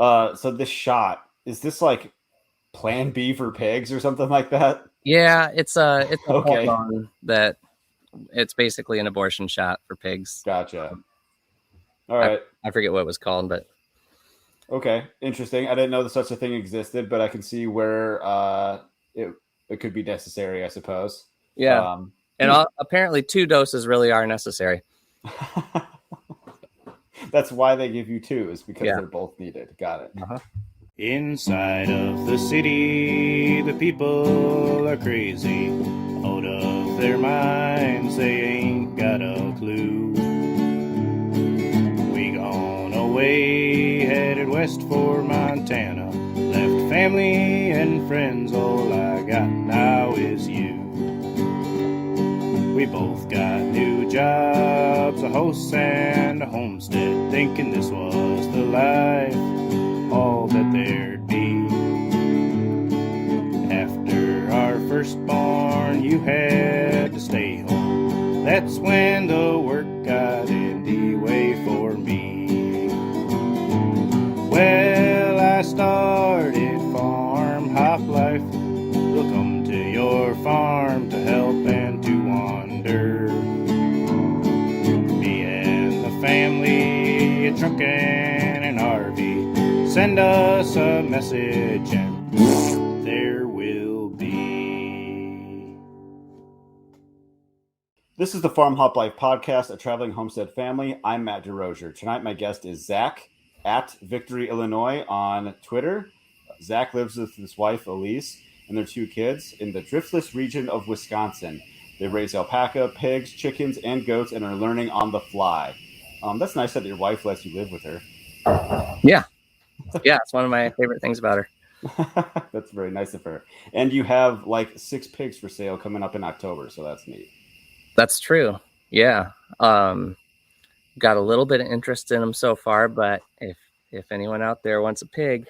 So this shot, is this like Plan B for pigs or something like that? Yeah, it's a Okay, hormone that it's basically an abortion shot for pigs. gotcha. All I right. I forget what it was called, but Okay, interesting. I didn't know that such a thing existed, but I can see where it it could be necessary, I suppose. yeah. Um, And apparently 2 doses really are necessary. that's why they give you two, is because Yeah. they're both needed. Got it. Uh-huh. Inside of the city, the people are crazy, out of their minds, they ain't got a clue. We gone away, headed west for Montana, left family and friends, all I got now is you. We both got new jobs, a house and a homestead, thinking this was the life, all that there'd be. After our firstborn, you had to stay home. That's when the work got in the way for me. Well, I started farm hop life. We'll come to your farm to help and to wander. Me and the family, a truck and an RV. Send us a message and there will be. This is the Farm Hop Life podcast, a traveling homestead family. I'm Matt DeRozier. Tonight, my guest is Zach at Victory, Illinois on Twitter. Zach lives with his wife, Elise, and their 2 kids in the Driftless region of Wisconsin. They raise alpaca, pigs, chickens, and goats and are learning on the fly. That's nice that your wife lets you live with her. Yeah. Yeah, it's one of my favorite things about her. That's very nice of her. And you have like 6 pigs for sale coming up in October, so that's neat. That's true. Yeah. Got a little bit of interest in them so far, but if anyone out there wants a pig,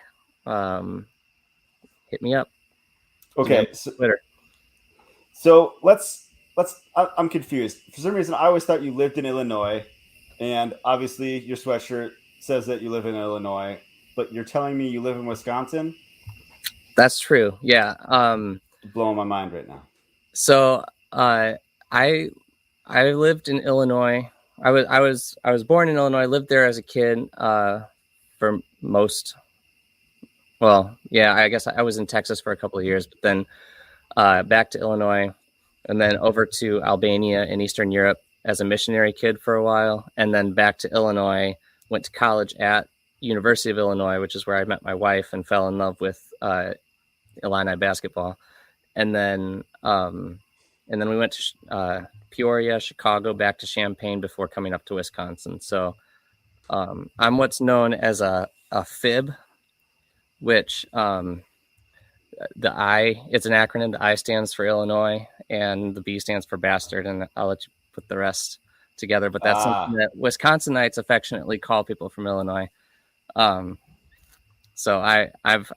hit me up. Okay, Twitter. So let's. I'm confused. For some reason, I always thought you lived in Illinois, and obviously your sweatshirt says that you live in Illinois, but you're telling me you live in Wisconsin? That's true. Yeah. Blowing my mind right now. So I lived in Illinois. I was born in Illinois. Lived there as a kid. For most. Well, yeah. I guess I was in Texas for a couple of years, but then back to Illinois, and then over to Albania in Eastern Europe as a missionary kid for a while, and then back to Illinois. Went to college at University of Illinois, which is where I met my wife and fell in love with Illini basketball, and then we went to Peoria, Chicago, back to Champaign before coming up to Wisconsin. So I'm what's known as a fib, which the I, it's an acronym. The I stands for Illinois and the B stands for bastard. And I'll let you put the rest together. But that's something that Wisconsinites affectionately call people from Illinois. So I've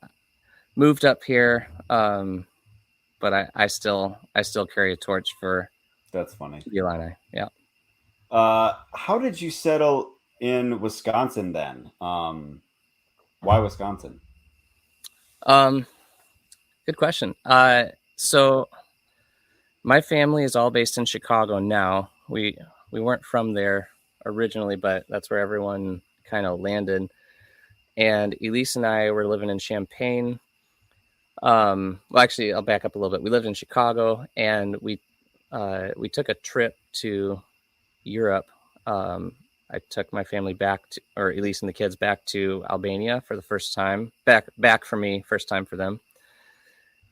moved up here, but I still carry a torch for. That's funny. The Illini. Yeah. How did you settle in Wisconsin then? Why Wisconsin? Good question. So my family is all based in Chicago now. We weren't from there originally, but that's where everyone kind of landed. And Elise and I were living in Champaign. Well, actually, I'll back up a little bit. We lived in Chicago, and we took a trip to Europe. I took my family back to, or Elise and the kids back to Albania for the first time. Back for me, first time for them.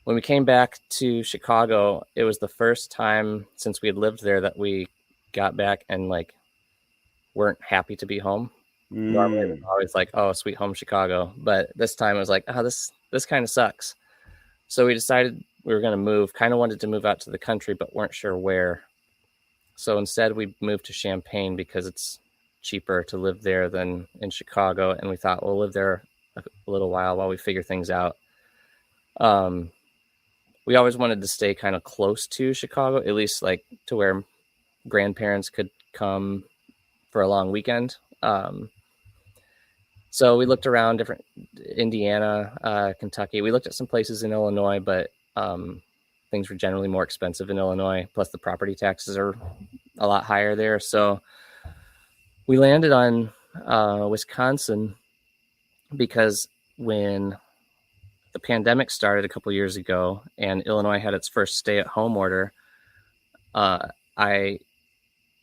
When we came back to Chicago, it was the first time since we had lived there that we got back and like weren't happy to be home. Normally it was always like, oh, sweet home Chicago. But this time it was like, oh, this kind of sucks. So we decided we were going to move, kind of wanted to move out to the country, but weren't sure where. So instead we moved to Champaign because it's cheaper to live there than in Chicago. And we thought we'll live there a little while we figure things out. We always wanted to stay kind of close to Chicago, at least like to where grandparents could come for a long weekend. So we looked around different Indiana, Kentucky. We looked at some places in Illinois, but things were generally more expensive in Illinois. Plus the property taxes are a lot higher there. So we landed on Wisconsin because when the pandemic started a couple years ago and Illinois had its first stay-at-home order, I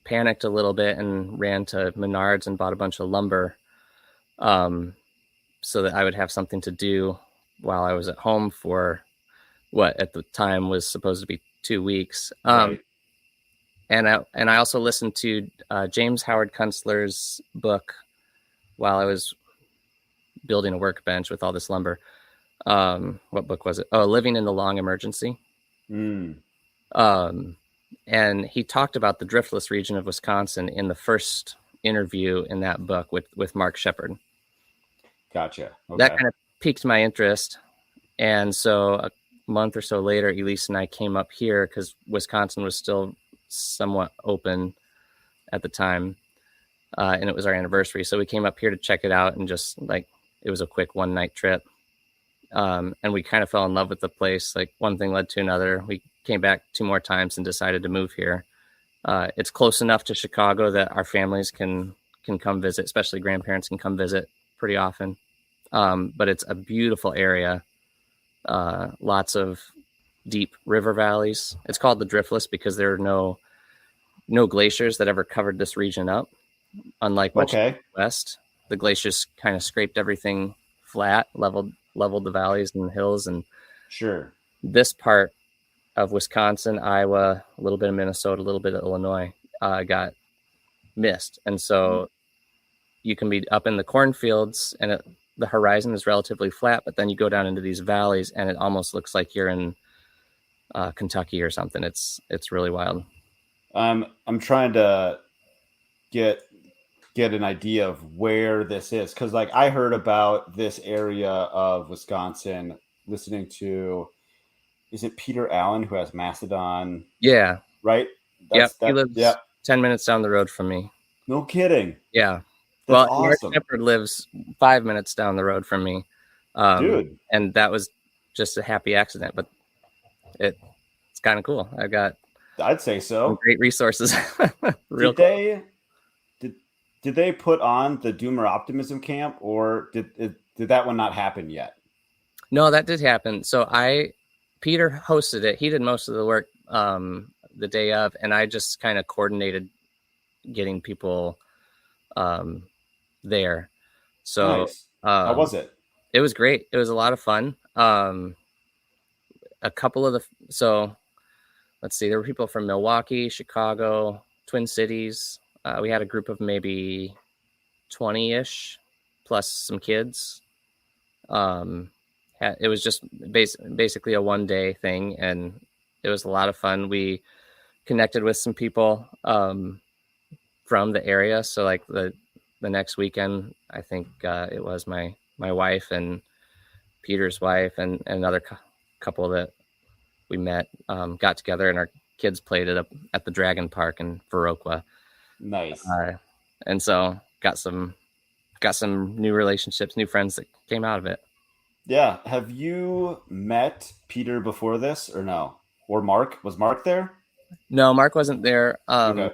panicked a little bit and ran to Menards and bought a bunch of lumber so that I would have something to do while I was at home for what at the time was supposed to be 2 weeks. Right. And I also listened to James Howard Kunstler's book while I was building a workbench with all this lumber. What book was it? Oh, Living in the Long Emergency. And he talked about the Driftless region of Wisconsin in the first interview in that book with Mark Shepard. Gotcha. Okay. That kind of piqued my interest. And so a month or so later, Elise and I came up here because Wisconsin was still somewhat open at the time. And it was our anniversary. So we came up here to check it out and just it was a quick 1-night trip. And we kind of fell in love with the place. Like one thing led to another. We came back 2 more times and decided to move here. It's close enough to Chicago that our families can come visit, especially grandparents can come visit pretty often. But it's a beautiful area. Lots of deep river valleys. It's called the Driftless because there are no glaciers that ever covered this region up. Unlike much of the West, the glaciers kind of scraped everything flat, leveled the valleys and hills. And sure, this part of Wisconsin, Iowa, a little bit of Minnesota, a little bit of Illinois got missed. And so you can be up in the cornfields and the horizon is relatively flat, but then you go down into these valleys and it almost looks like you're in Kentucky or something. It's really wild. I'm trying to get an idea of where this is, because I heard about this area of Wisconsin listening to, is it Peter Allen who has Mastodon? Yeah. Right? He lives 10 minutes down the road from me. No kidding. Yeah. That's awesome. Mark Shepard lives 5 minutes down the road from me. Dude. And that was just a happy accident, but it's kind of cool. I'd say so. Great resources. Did they put on the Doomer Optimism Camp, or did that one not happen yet? No, that did happen. So Peter hosted it. He did most of the work the day of, and I just kind of coordinated getting people there. So nice. How was it? It was great. It was a lot of fun. A couple of so let's see, there were people from Milwaukee, Chicago, Twin Cities. We had a group of maybe 20-ish plus some kids. It was just basically a 1-day thing, and it was a lot of fun. We connected with some people from the area. So the next weekend, I think it was my wife and Peter's wife and another couple that we met got together, and our kids played at the Dragon Park in Viroqua. Nice. And so got some new relationships, new friends that came out of it. Yeah. Have you met Peter before this or no? Or Mark? Was Mark there? No, Mark wasn't there. Okay.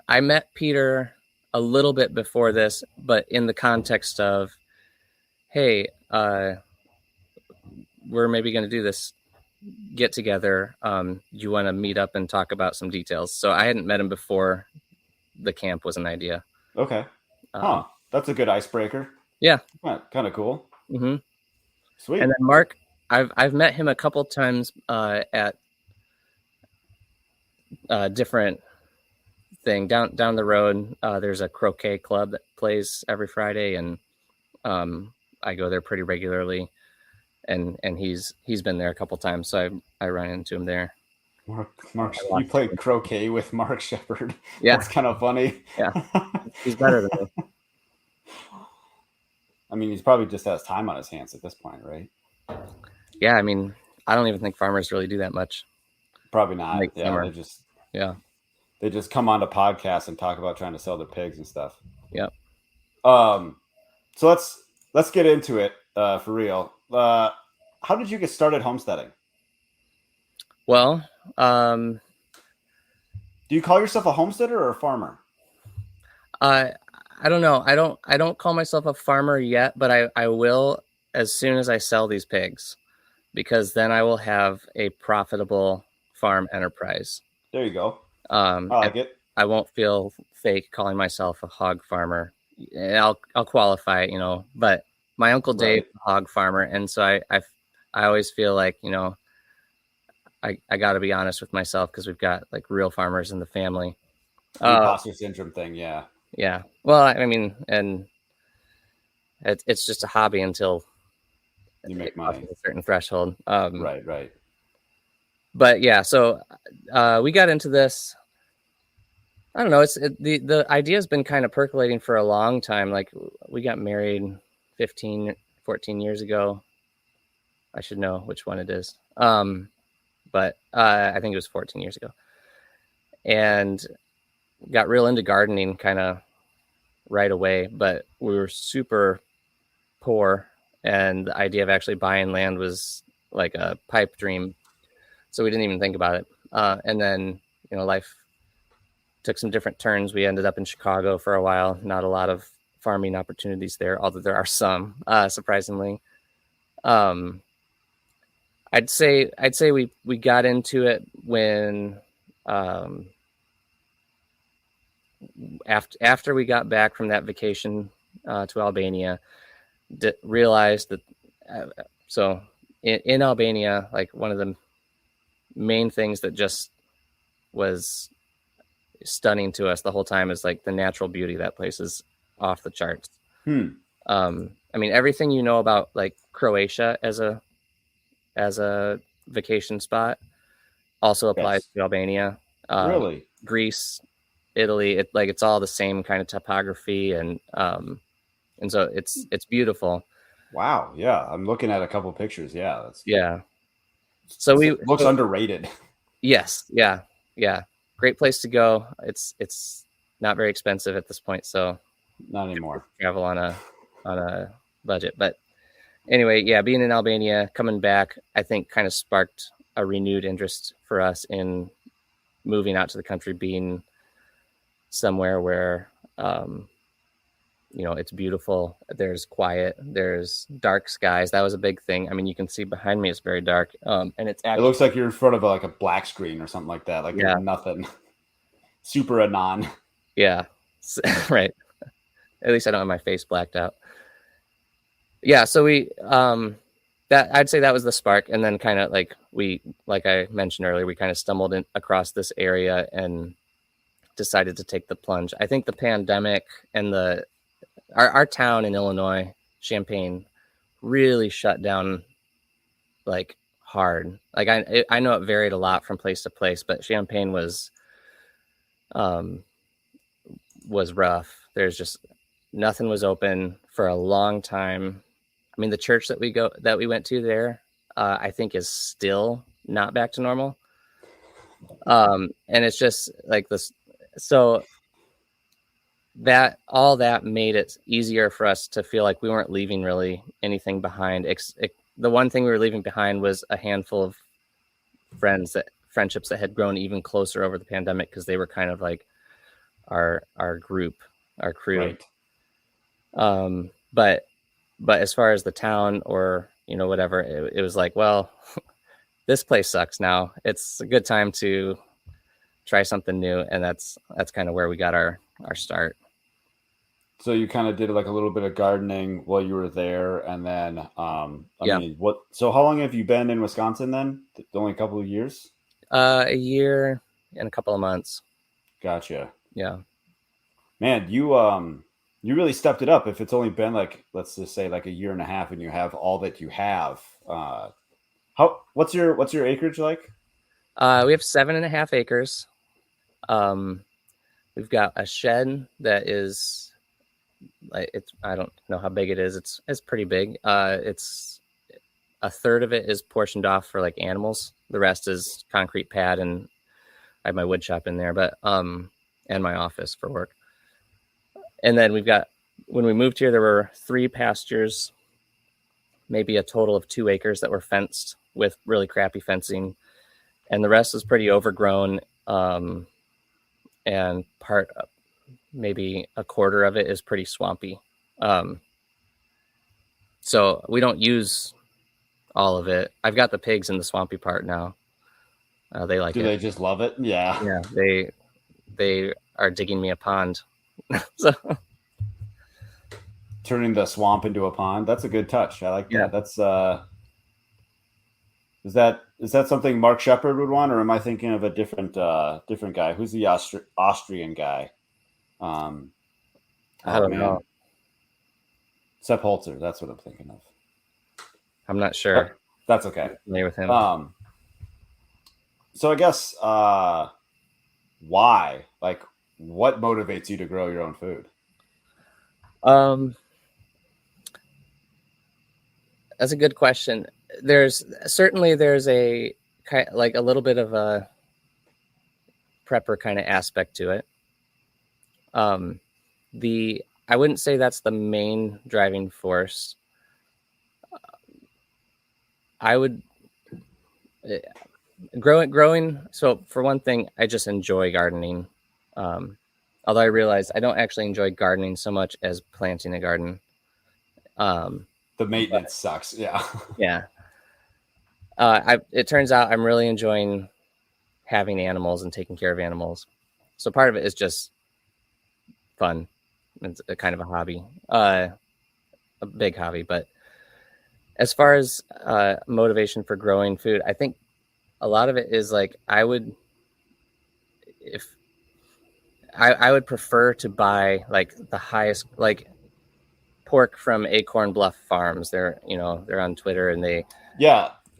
I met Peter a little bit before this, but in the context of, hey, we're maybe going to do this get together. You want to meet up and talk about some details? So I hadn't met him before the camp was an idea. Okay. That's a good icebreaker. Yeah. Kind of cool. Mm-hmm. Sweet. And then Mark, I've met him a couple times at different thing down the road. There's a croquet club that plays every Friday, and I go there pretty regularly. And he's been there a couple times, so I run into him there. Mark, you played croquet with Mark Shepard. Yeah, that's kind of funny. Yeah, he's better than me. I mean, he's probably just has time on his hands at this point, right? Yeah, I mean, I don't even think farmers really do that much. Probably not. Yeah, they just come on to podcasts and talk about trying to sell their pigs and stuff. Yep. So let's get into it for real. How did you get started homesteading? Well, Do you call yourself a homesteader or a farmer? I don't know. I don't call myself a farmer yet, but I will as soon as I sell these pigs, because then I will have a profitable farm enterprise. There you go. I like it. I won't feel fake calling myself a hog farmer. I'll qualify, but my uncle Dave is a hog farmer, and so I always feel like, I got to be honest with myself, because we've got like real farmers in the family. Imposter syndrome thing, yeah. Yeah. Well, I mean, and it's just a hobby until you make money a certain threshold. Right. But yeah, so we got into this. I don't know. The idea has been kind of percolating for a long time. Like, we got married 15, 14 years ago. I should know which one it is. But I think it was 14 years ago. And got real into gardening kind of right away, but we were super poor, and the idea of actually buying land was like a pipe dream. So we didn't even think about it. And then, life took some different turns. We ended up in Chicago for a while. Not a lot of farming opportunities there, although there are some, surprisingly. I'd say we got into it when after we got back from that vacation to Albania, realized that so in Albania, like, one of the main things that just was stunning to us the whole time is like the natural beauty. That place is off the charts. I mean, everything about like Croatia as a vacation spot also applies to Albania. Really? Greece, Italy, it's all the same kind of topography, and so it's beautiful. Wow. Yeah, I'm looking at a couple pictures. Yeah, So it looks underrated. Yes, yeah. Great place to go. It's not very expensive at this point, so not anymore. Travel on a budget, but anyway, yeah, being in Albania, coming back, I think kind of sparked a renewed interest for us in moving out to the country, being somewhere where it's beautiful, there's quiet, there's dark skies. That was a big thing. I mean, you can see behind me, it's very dark, and it looks like you're in front of like a black screen or something like that, like there's nothing. Super anon. Yeah. Right. At least I don't have my face blacked out. Yeah, so we that I'd say that was the spark, and then kind of like I mentioned earlier, we kind of stumbled across this area and decided to take the plunge. I think the pandemic and our town in Illinois, Champaign, really shut down like hard. Like, I know it varied a lot from place to place, but Champaign was rough. There's just nothing was open for a long time. I mean, the church that we went to there, I think is still not back to normal. And it's just like this. So all that made it easier for us to feel like we weren't leaving really anything behind. The one thing we were leaving behind was a handful of friendships that had grown even closer over the pandemic, because they were kind of like our group, our crew. Right. But as far as the town or, whatever, it was like, well, this place sucks now. It's a good time to try something new. And that's kind of where we got our start. So you kind of did like a little bit of gardening while you were there. And then, so how long have you been in Wisconsin then? Only a couple of years? A year and a couple of months. Gotcha. Yeah. Man, you really stepped it up. If it's only been like, let's just say like a year and a half, and you have all that you have, what's your acreage like? We have 7.5 acres. We've got a shed that is I don't know how big it is. It's pretty big. It's a third of it is portioned off for like animals. The rest is concrete pad, and I have my wood shop in there, but and my office for work. And then we've got when we moved here, there were 3 pastures, maybe a total of 2 acres that were fenced with really crappy fencing, and the rest was pretty overgrown. And maybe a quarter of it is pretty swampy. So we don't use all of it. I've got the pigs in the swampy part now. They like it. Do they just love it? Yeah. Yeah, they are digging me a pond. So turning the swamp into a pond. That's a good touch. I like that. Yeah. That's is that something Mark Shepard would want, or am I thinking of a different guy? Who's the Austrian guy? I don't know. Sepp Holzer. That's what I'm thinking of. I'm not sure. That's okay. I'm familiar with him. So I guess why? Like, what motivates you to grow your own food? That's a good question. There's a like a little bit of a prepper kind of aspect to it. I wouldn't say that's the main driving force. I would growing. So for one thing, I just enjoy gardening. Although I realize I don't actually enjoy gardening so much as planting a garden. The maintenance sucks. Yeah. Yeah. It turns out I'm really enjoying having animals and taking care of animals. So part of it is just fun. It's a kind of a hobby, a big hobby. But as far as motivation for growing food, I think a lot of it is like I would prefer to buy like the highest, like pork from Acorn Bluff Farms. They're on Twitter and they've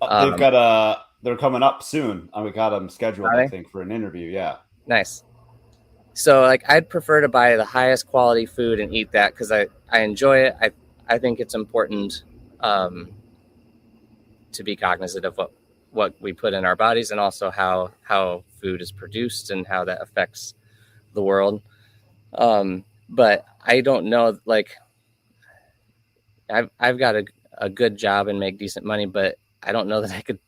got they're coming up soon. We got them scheduled, I think, for an interview. Yeah. Nice. So like I'd prefer to buy the highest quality food and eat that because I enjoy it. I think it's important to be cognizant of what we put in our bodies and also how food is produced and how that affects the world. But I don't know, like I've got a good job and make decent money, but I don't know that I could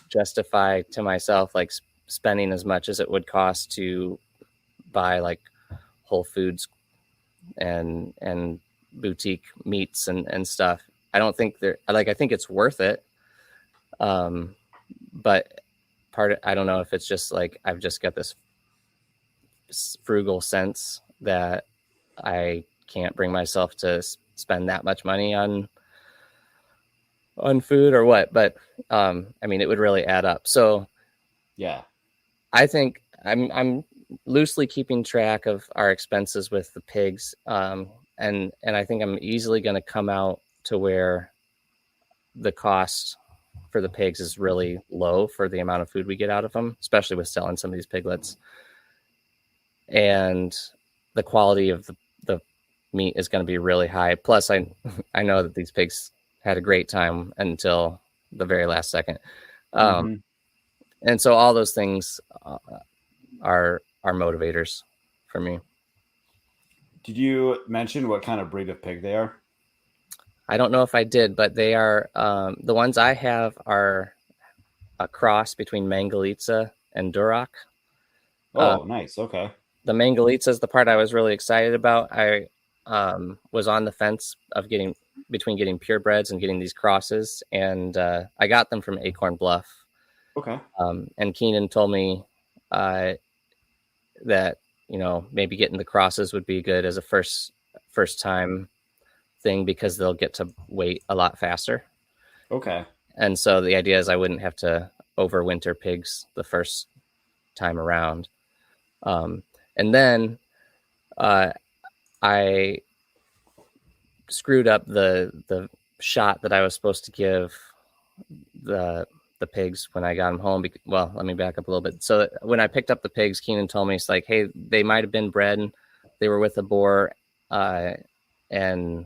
justify to myself like spending as much as it would cost to buy like Whole Foods and boutique meats and stuff. I don't think I think it's worth it. But I don't know if it's just like I've just got this frugal sense that I can't bring myself to spend that much money on food or what, but I mean it would really add up. So yeah, I think I'm loosely keeping track of our expenses with the pigs, and I think I'm easily going to come out to where the cost for the pigs is really low for the amount of food we get out of them, especially with selling some of these piglets. And the quality of the meat is going to be really high. Plus, I know that these pigs had a great time until the very last second. And so all those things are motivators for me. Did you mention what kind of breed of pig they are? I don't know if I did, but they are the ones I have are a cross between Mangalitsa and Duroc. Nice. Okay. The Mangalitsa is the part I was really excited about. I was on the fence of getting purebreds and getting these crosses, and I got them from Acorn Bluff. Okay. And Keenan told me that maybe getting the crosses would be good as a first time thing because they'll get to wait a lot faster. Okay. And so the idea is I wouldn't have to overwinter pigs the first time around. And then I screwed up the shot that I was supposed to give the pigs when I got them home. Well, let me back up a little bit. So when I picked up the pigs, Keenan told me, it's like, hey, they might have been bred. They were with a boar, and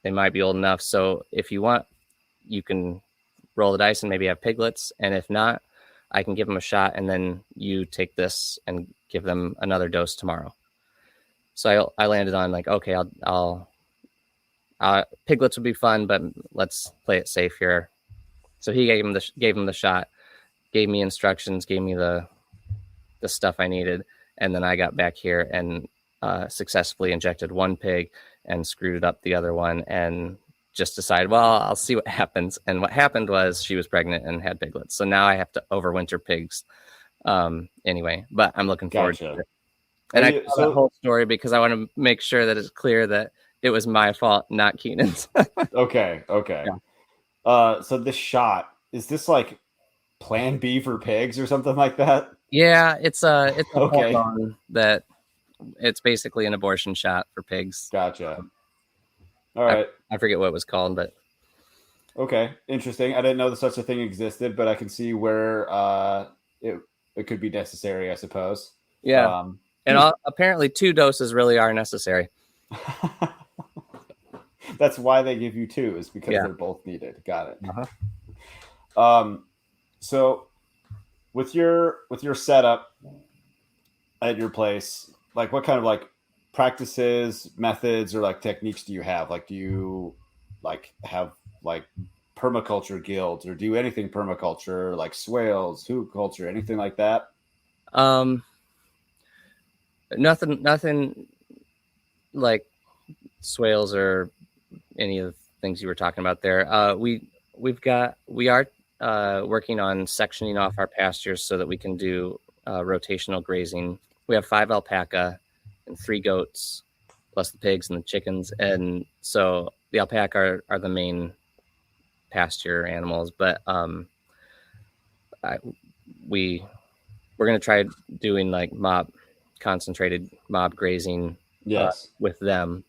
they might be old enough. So if you want, you can roll the dice and maybe have piglets. And if not, I can give them a shot, and then you take this and give them another dose tomorrow. So I landed on like, okay, I'll piglets would be fun, but let's play it safe here. So he gave him the shot, gave me instructions, gave me the stuff I needed, and then I got back here and successfully injected one pig and screwed up the other one, and just decided, well, I'll see what happens. And what happened was she was pregnant and had piglets. So now I have to overwinter pigs. Anyway, but I'm looking forward to it. And I tell the whole story because I want to make sure that it's clear that it was my fault, not Keenan's. Okay. Yeah. So this shot, is this like Plan B for pigs or something like that? Yeah, it's a okay. hormone that it's basically an abortion shot for pigs. Gotcha. All right. I forget what it was called, but okay, interesting. I didn't know that such a thing existed, but I can see where it could be necessary, I suppose. Yeah. And apparently 2 doses really are necessary. That's why they give you 2, is because they're both needed. Got it. Uh-huh. So with your setup at your place, like what kind of like practices, methods, or like techniques do you have? Like, do you like have like permaculture guilds, or do anything permaculture, like swales, hoop culture, anything like that? Nothing like swales or any of the things you were talking about there. We are working on sectioning off our pastures so that we can do rotational grazing. We have 5 alpaca and 3 goats, plus the pigs and the chickens. And so the alpaca are the main pasture animals, but we're going to try doing like concentrated mob grazing with them.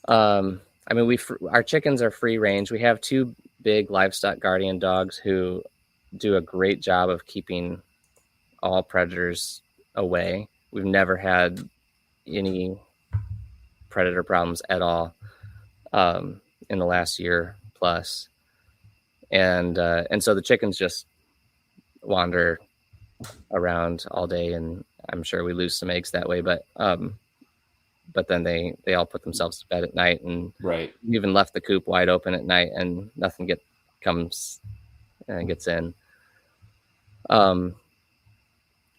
I mean, our chickens are free range. We have 2 big livestock guardian dogs who do a great job of keeping all predators away. We've never had any predator problems at all in the last year plus. And so the chickens just wander around all day, and I'm sure we lose some eggs that way, but then they all put themselves to bed at night, and we even left the coop wide open at night, and nothing comes and gets in.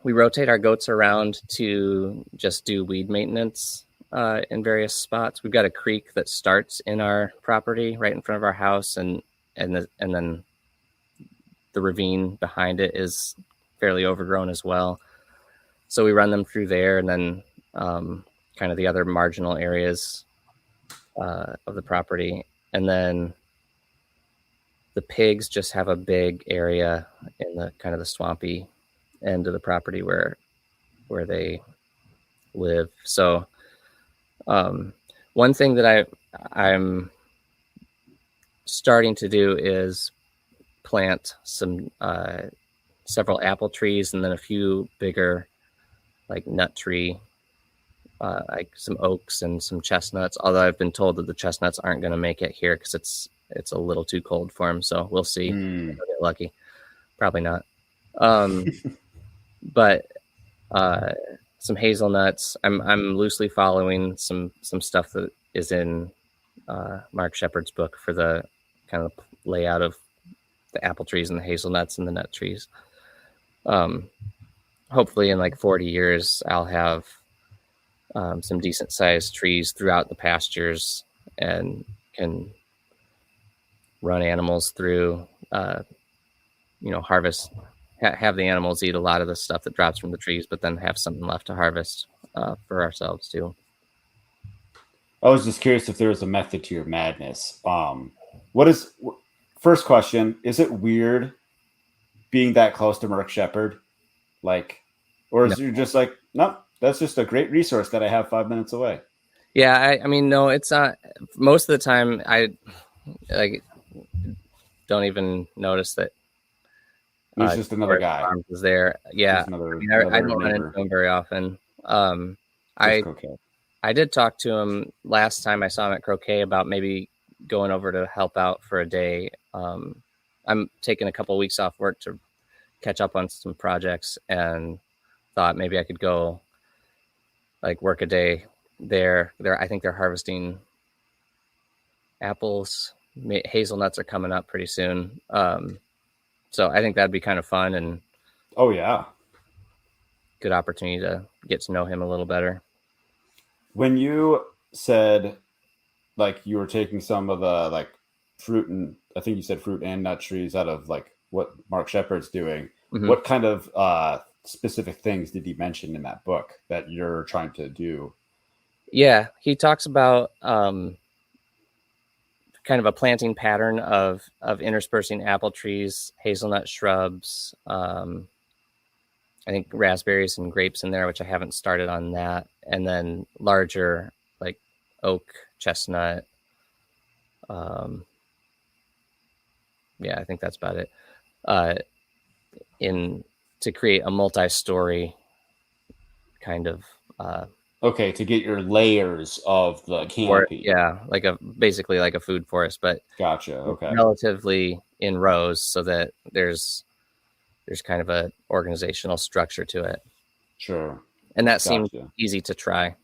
We rotate our goats around to just do weed maintenance in various spots. We've got a creek that starts in our property right in front of our house, and then the ravine behind it is fairly overgrown as well. So we run them through there, and then kind of the other marginal areas of the property. And then the pigs just have a big area in the kind of the swampy end of the property where they live. So one thing that I'm starting to do is plant several apple trees, and then a few bigger like nut tree, like some oaks and some chestnuts. Although I've been told that the chestnuts aren't going to make it here because it's a little too cold for them. So we'll see. I'll get lucky. Probably not. But some hazelnuts. I'm loosely following some stuff that is in Mark Shepard's book for the kind of layout of the apple trees and the hazelnuts and the nut trees. Hopefully in like 40 years, I'll have some decent sized trees throughout the pastures and can run animals through, harvest, have the animals eat a lot of the stuff that drops from the trees, but then have something left to harvest for ourselves too. I was just curious if there was a method to your madness. First question, is it weird being that close to Mark Shepard? Or is you just like, nope, that's just a great resource that I have 5 minutes away? Yeah, I mean, no, it's not. Most of the time, I don't even notice that. He's just another guy. Is there? Yeah, I don't run into him very often. I did talk to him last time I saw him at croquet about maybe going over to help out for a day. I'm taking a couple of weeks off work to catch up on some projects, and thought maybe I could go like work a day I think they're harvesting apples. Hazelnuts are coming up pretty soon. So I think that'd be kind of fun and Oh yeah. good opportunity to get to know him a little better. When you said like you were taking some of the like fruit and I think you said fruit and nut trees out of like what Mark Shepard's doing, what kind of specific things did he mention in that book that you're trying to do? Yeah, he talks about kind of a planting pattern of interspersing apple trees, hazelnut shrubs, I think raspberries and grapes in there, which I haven't started on that. And then larger like oak, chestnut. Yeah, I think that's about it. To create a multi-story kind of okay, to get your layers of the canopy. Yeah, basically like a food forest, but gotcha. Okay, relatively in rows so that there's kind of a organizational structure to it. Sure. And that seemed easy to try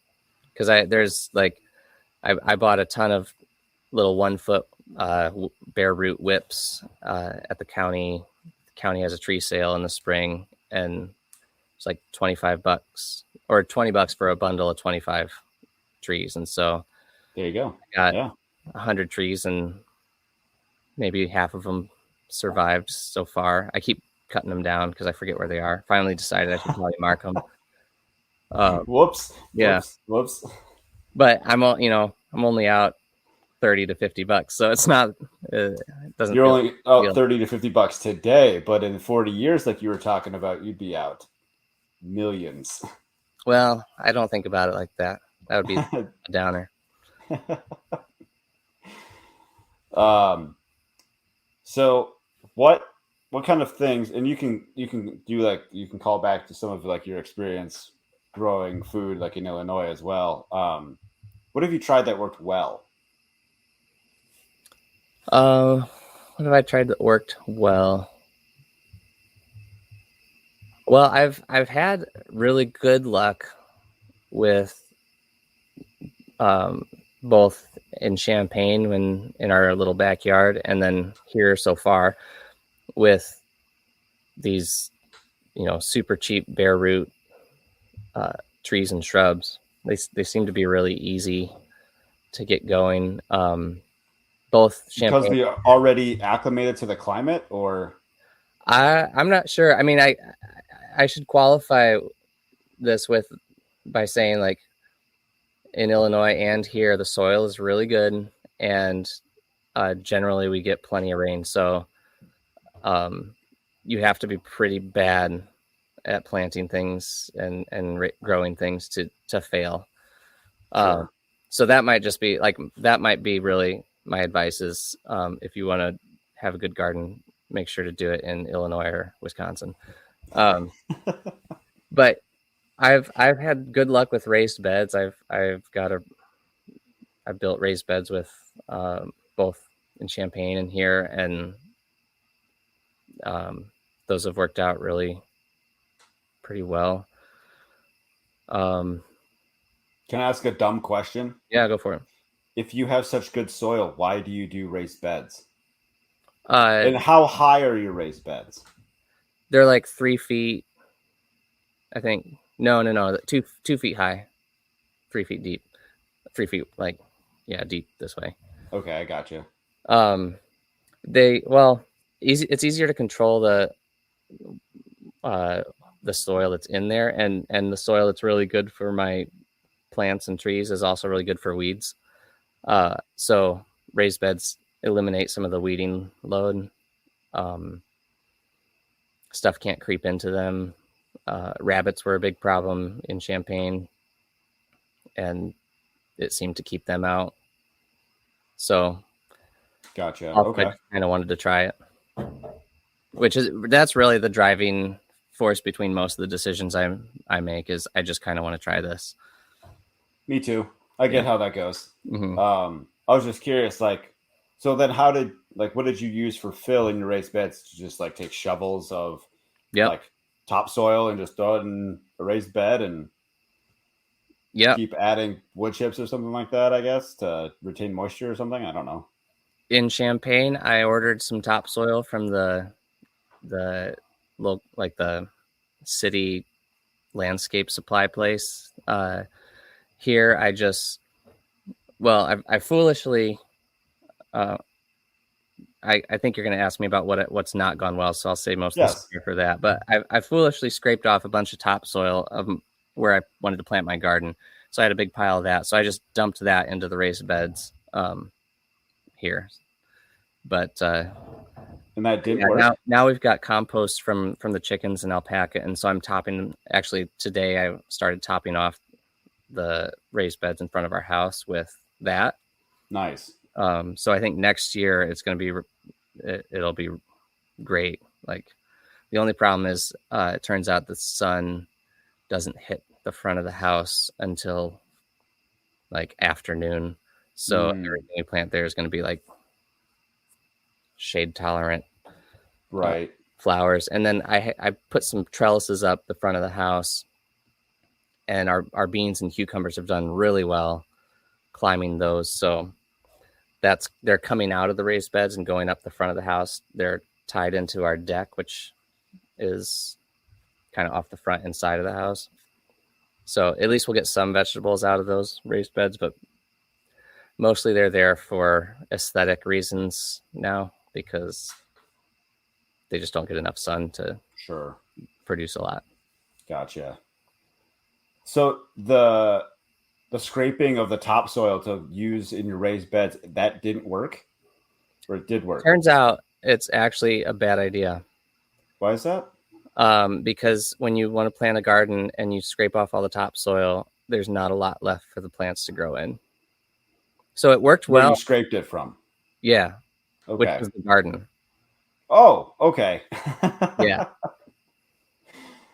because I bought a ton of little 1 foot bare root whips at the county. The county has a tree sale in the spring, and it's like $25 or $20 for a bundle of 25 trees. And so there you go. I got 100 trees, and maybe half of them survived so far. I keep cutting them down because I forget where they are. Finally decided I should probably mark them. Whoops. Yeah. Whoops. But I'm only out $30 to $50, so it's not. It doesn't. You're only out $30 to $50 today, but in 40 years, like you were talking about, you'd be out millions. Well, I don't think about it like that. That would be a downer. So what kind of things, and you can do like, you can call back to some of like your experience growing food like in Illinois as well. What have you tried that worked well? What have I tried that worked well? Well, I've had really good luck with both in Champaign when in our little backyard, and then here so far with these, super cheap bare root trees and shrubs. They seem to be really easy to get going. Both Champaign, because we are already acclimated to the climate, or I'm not sure. I mean, I should qualify this by saying like in Illinois and here the soil is really good, and generally we get plenty of rain. So you have to be pretty bad at planting things and growing things to fail. Sure. So that might be really my advice is if you want to have a good garden, make sure to do it in Illinois or Wisconsin. But I've had good luck with raised beds. I've built raised beds with both in Champaign and here, and those have worked out really pretty well. Can I ask a dumb question? Yeah, go for it. If you have such good soil, why do you do raised beds? And how high are your raised beds? They're like 3 feet, I think. No, 2 feet high, 3 feet deep, 3 feet deep this way. Okay, I got you. It's easier to control the soil that's in there, and the soil that's really good for my plants and trees is also really good for weeds. So raised beds eliminate some of the weeding load. Stuff can't creep into them. Rabbits were a big problem in Champaign, and it seemed to keep them out. So gotcha. Okay. I kind of wanted to try it, that's really the driving force between most of the decisions I make is I just kind of want to try this. Me too. I get how that goes. Mm-hmm. I was just curious, so then what did you use for fill in your raised beds? To just take shovels of topsoil and just throw it in a raised bed? And Yep. keep adding wood chips or something like that, I guess, to retain moisture or something. I don't know. In Champaign, I ordered some topsoil from the like the city landscape supply place. Here, I foolishly, I think you're going to ask me about what's not gone well, so I'll say most of Yes. the for that. But I foolishly scraped off a bunch of topsoil where I wanted to plant my garden, so I had a big pile of that. So I just dumped that into the raised beds here. But And that didn't work. Now we've got compost from the chickens and alpaca, and so I'm topping. Actually, today I started topping off the raised beds in front of our house with that. Nice. So I think next year it's going to be it'll be great. Like the only problem is it turns out the sun doesn't hit the front of the house until like afternoon. So everything we plant there is going to be like shade tolerant, right? Flowers. And then I put some trellises up the front of the house, and our beans and cucumbers have done really well climbing those. So they're coming out of the raised beds and going up the front of the house. They're tied into our deck, which is kind of off the front and side of the house. So at least we'll get some vegetables out of those raised beds, but mostly they're there for aesthetic reasons now because they just don't get enough sun to produce a lot. Gotcha. So the scraping of the topsoil to use in your raised beds, that didn't work? Or it did work? Turns out it's actually a bad idea. Why is that? Because when you want to plant a garden and you scrape off all the topsoil, there's not a lot left for the plants to grow in. So it worked well. Where you scraped it from? Yeah. Okay. Which was the garden. Oh, okay. Yeah.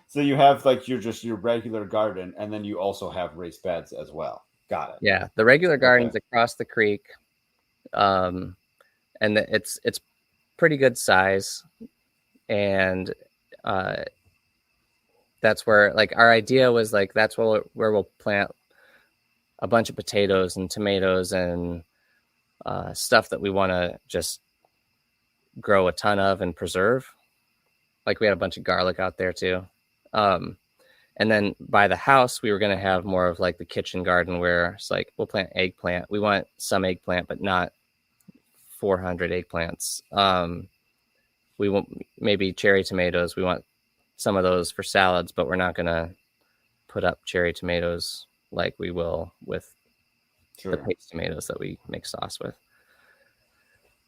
So you have like your regular garden, and then you also have raised beds as well. Got it. Yeah, the regular garden's across the creek, and it's pretty good size, and that's where like our idea was like that's where we'll plant a bunch of potatoes and tomatoes and stuff that we want to just grow a ton of and preserve. Like we had a bunch of garlic out there too. And then by the house, we were going to have more of like the kitchen garden where it's like, we'll plant eggplant. We want some eggplant, but not 400 eggplants. We want maybe cherry tomatoes. We want some of those for salads, but we're not going to put up cherry tomatoes like we will with the paste tomatoes that we make sauce with.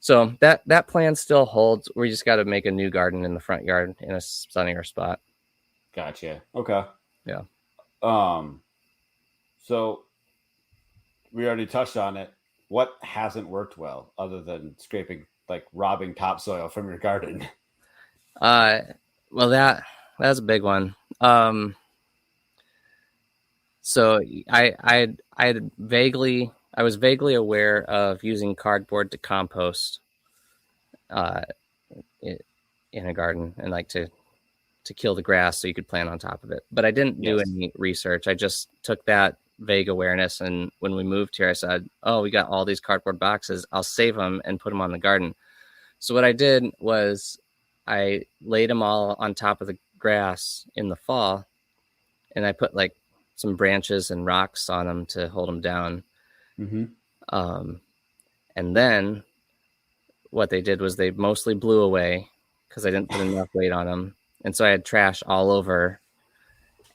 So that plan still holds. We just got to make a new garden in the front yard in a sunnier spot. Gotcha. Okay. Yeah. So we already touched on it. What hasn't worked well other than scraping, like robbing topsoil from your garden? Well, that's a big one. So I was vaguely aware of using cardboard to compost in a garden and like to kill the grass so you could plant on top of it. But I didn't do any research. I just took that vague awareness. And when we moved here, I said, oh, we got all these cardboard boxes. I'll save them and put them on the garden. So what I did was I laid them all on top of the grass in the fall. And I put like some branches and rocks on them to hold them down. Mm-hmm. And then what they did was they mostly blew away because I didn't put enough weight on them. And so I had trash all over.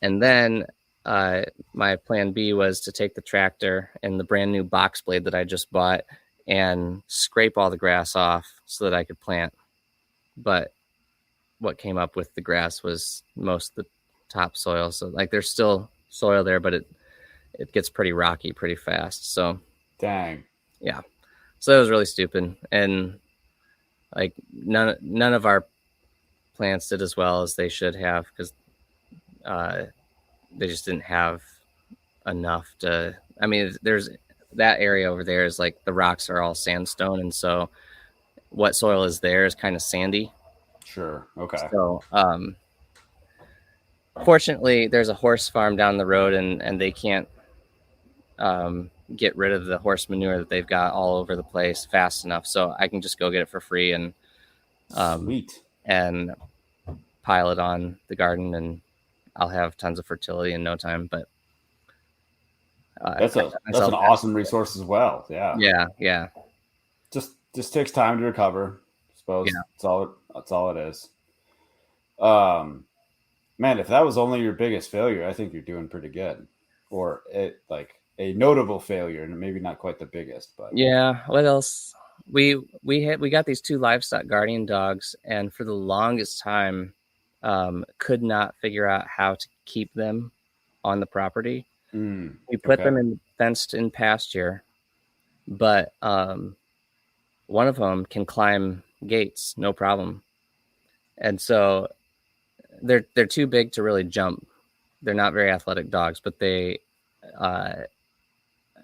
And then my plan B was to take the tractor and the brand new box blade that I just bought and scrape all the grass off so that I could plant. But what came up with the grass was most of the topsoil. So like there's still soil there, but it gets pretty rocky pretty fast. So dang. Yeah. So that was really stupid. And like none of our plants did as well as they should have because they just didn't have enough to. I mean, there's that area over there is like the rocks are all sandstone, and so what soil is there is kind of sandy. Sure. Okay. So fortunately, there's a horse farm down the road, and they can't get rid of the horse manure that they've got all over the place fast enough, so I can just go get it for free and Sweet. and pile it on the garden, and I'll have tons of fertility in no time. But that's an awesome resource as well. Yeah. Just takes time to recover. I suppose that's all it is. Man, if that was only your biggest failure, I think you're doing pretty good. Or like a notable failure, and maybe not quite the biggest, but yeah. What else? We got these 2 livestock guardian dogs, and for the longest time, could not figure out how to keep them on the property. We put them in fenced in pasture, but one of them can climb gates, no problem. And so they're too big to really jump. They're not very athletic dogs, but the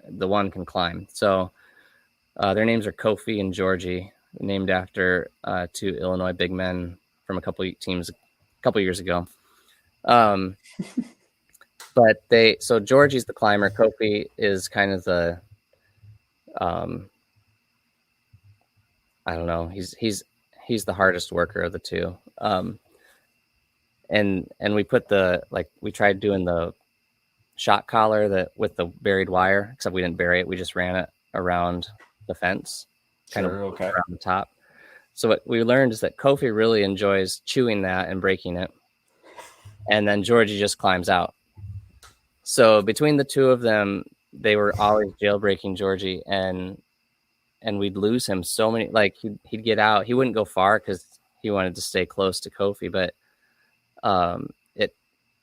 one can climb. So their names are Kofi and Georgie, named after 2 Illinois big men from a couple years ago. But so Georgie's the climber. Kofi is kind of the, I don't know. He's the hardest worker of the 2. And we put we tried doing the shock collar with the buried wire, except we didn't bury it. We just ran it around the fence, around the top. So what we learned is that Kofi really enjoys chewing that and breaking it. And then Georgie just climbs out. So between the 2 of them, they were always jailbreaking Georgie, and we'd lose him so many. Like he'd get out, he wouldn't go far because he wanted to stay close to Kofi. But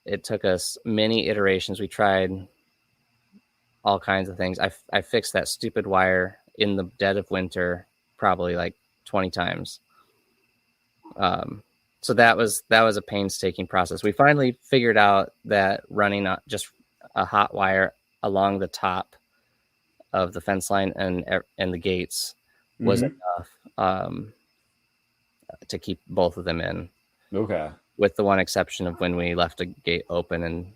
it took us many iterations. We tried all kinds of things. I fixed that stupid wire in the dead of winter probably like 20 times. So that was a painstaking process. We finally figured out that running just a hot wire along the top of the fence line and the gates was enough to keep both of them in. Okay. With the one exception of when we left a gate open, and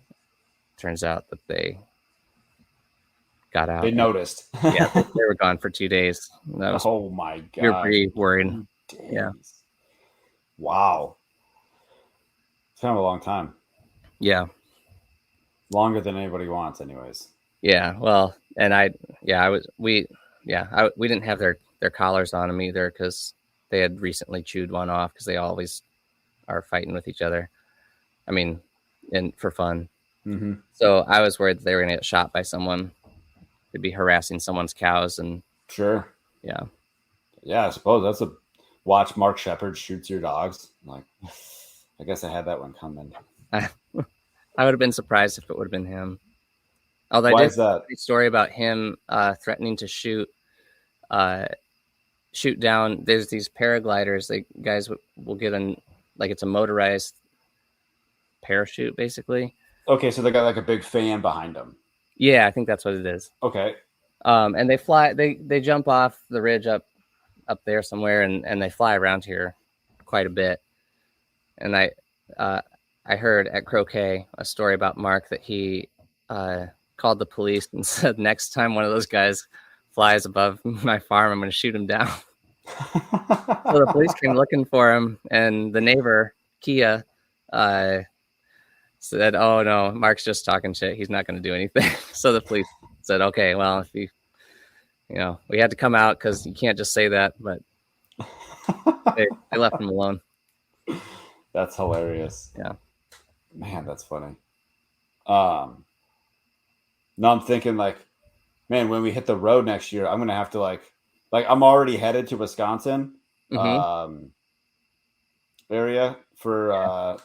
turns out that they got out. They noticed. Yeah, they were gone for 2 days. Oh my God. You're pretty worried. Yeah. Wow. It's kind of a long time. Yeah. Longer than anybody wants, anyways. Yeah. Well, and we didn't have their collars on them either, because they had recently chewed one off, because they always are fighting with each other. I mean, for fun. Mm-hmm. So I was worried that they were going to get shot by someone. They'd be harassing someone's cows, and sure. Yeah. Yeah, I suppose that's watch Mark Shepard shoots your dogs. Like, I guess I had that one coming. I would have been surprised if it would have been him. Although Why I did is that? a story about him threatening to shoot down. There's these paragliders. Guys will get on, like, it's a motorized parachute, basically. Okay, so they got like a big fan behind them. Yeah, I think that's what it is. Okay. And they fly. They jump off the ridge up there somewhere, and they fly around here quite a bit. And I heard at Croquet a story about Mark that he called the police and said, next time one of those guys flies above my farm, I'm going to shoot him down. So the police came looking for him, and the neighbor, Kia, said, oh no, Mark's just talking shit. He's not going to do anything. So the police said, okay, well, if we had to come out because you can't just say that, but they left him alone. That's hilarious. Yeah. Man, that's funny. Now I'm thinking, like, man, when we hit the road next year, I'm going to have to like I'm already headed to Wisconsin area for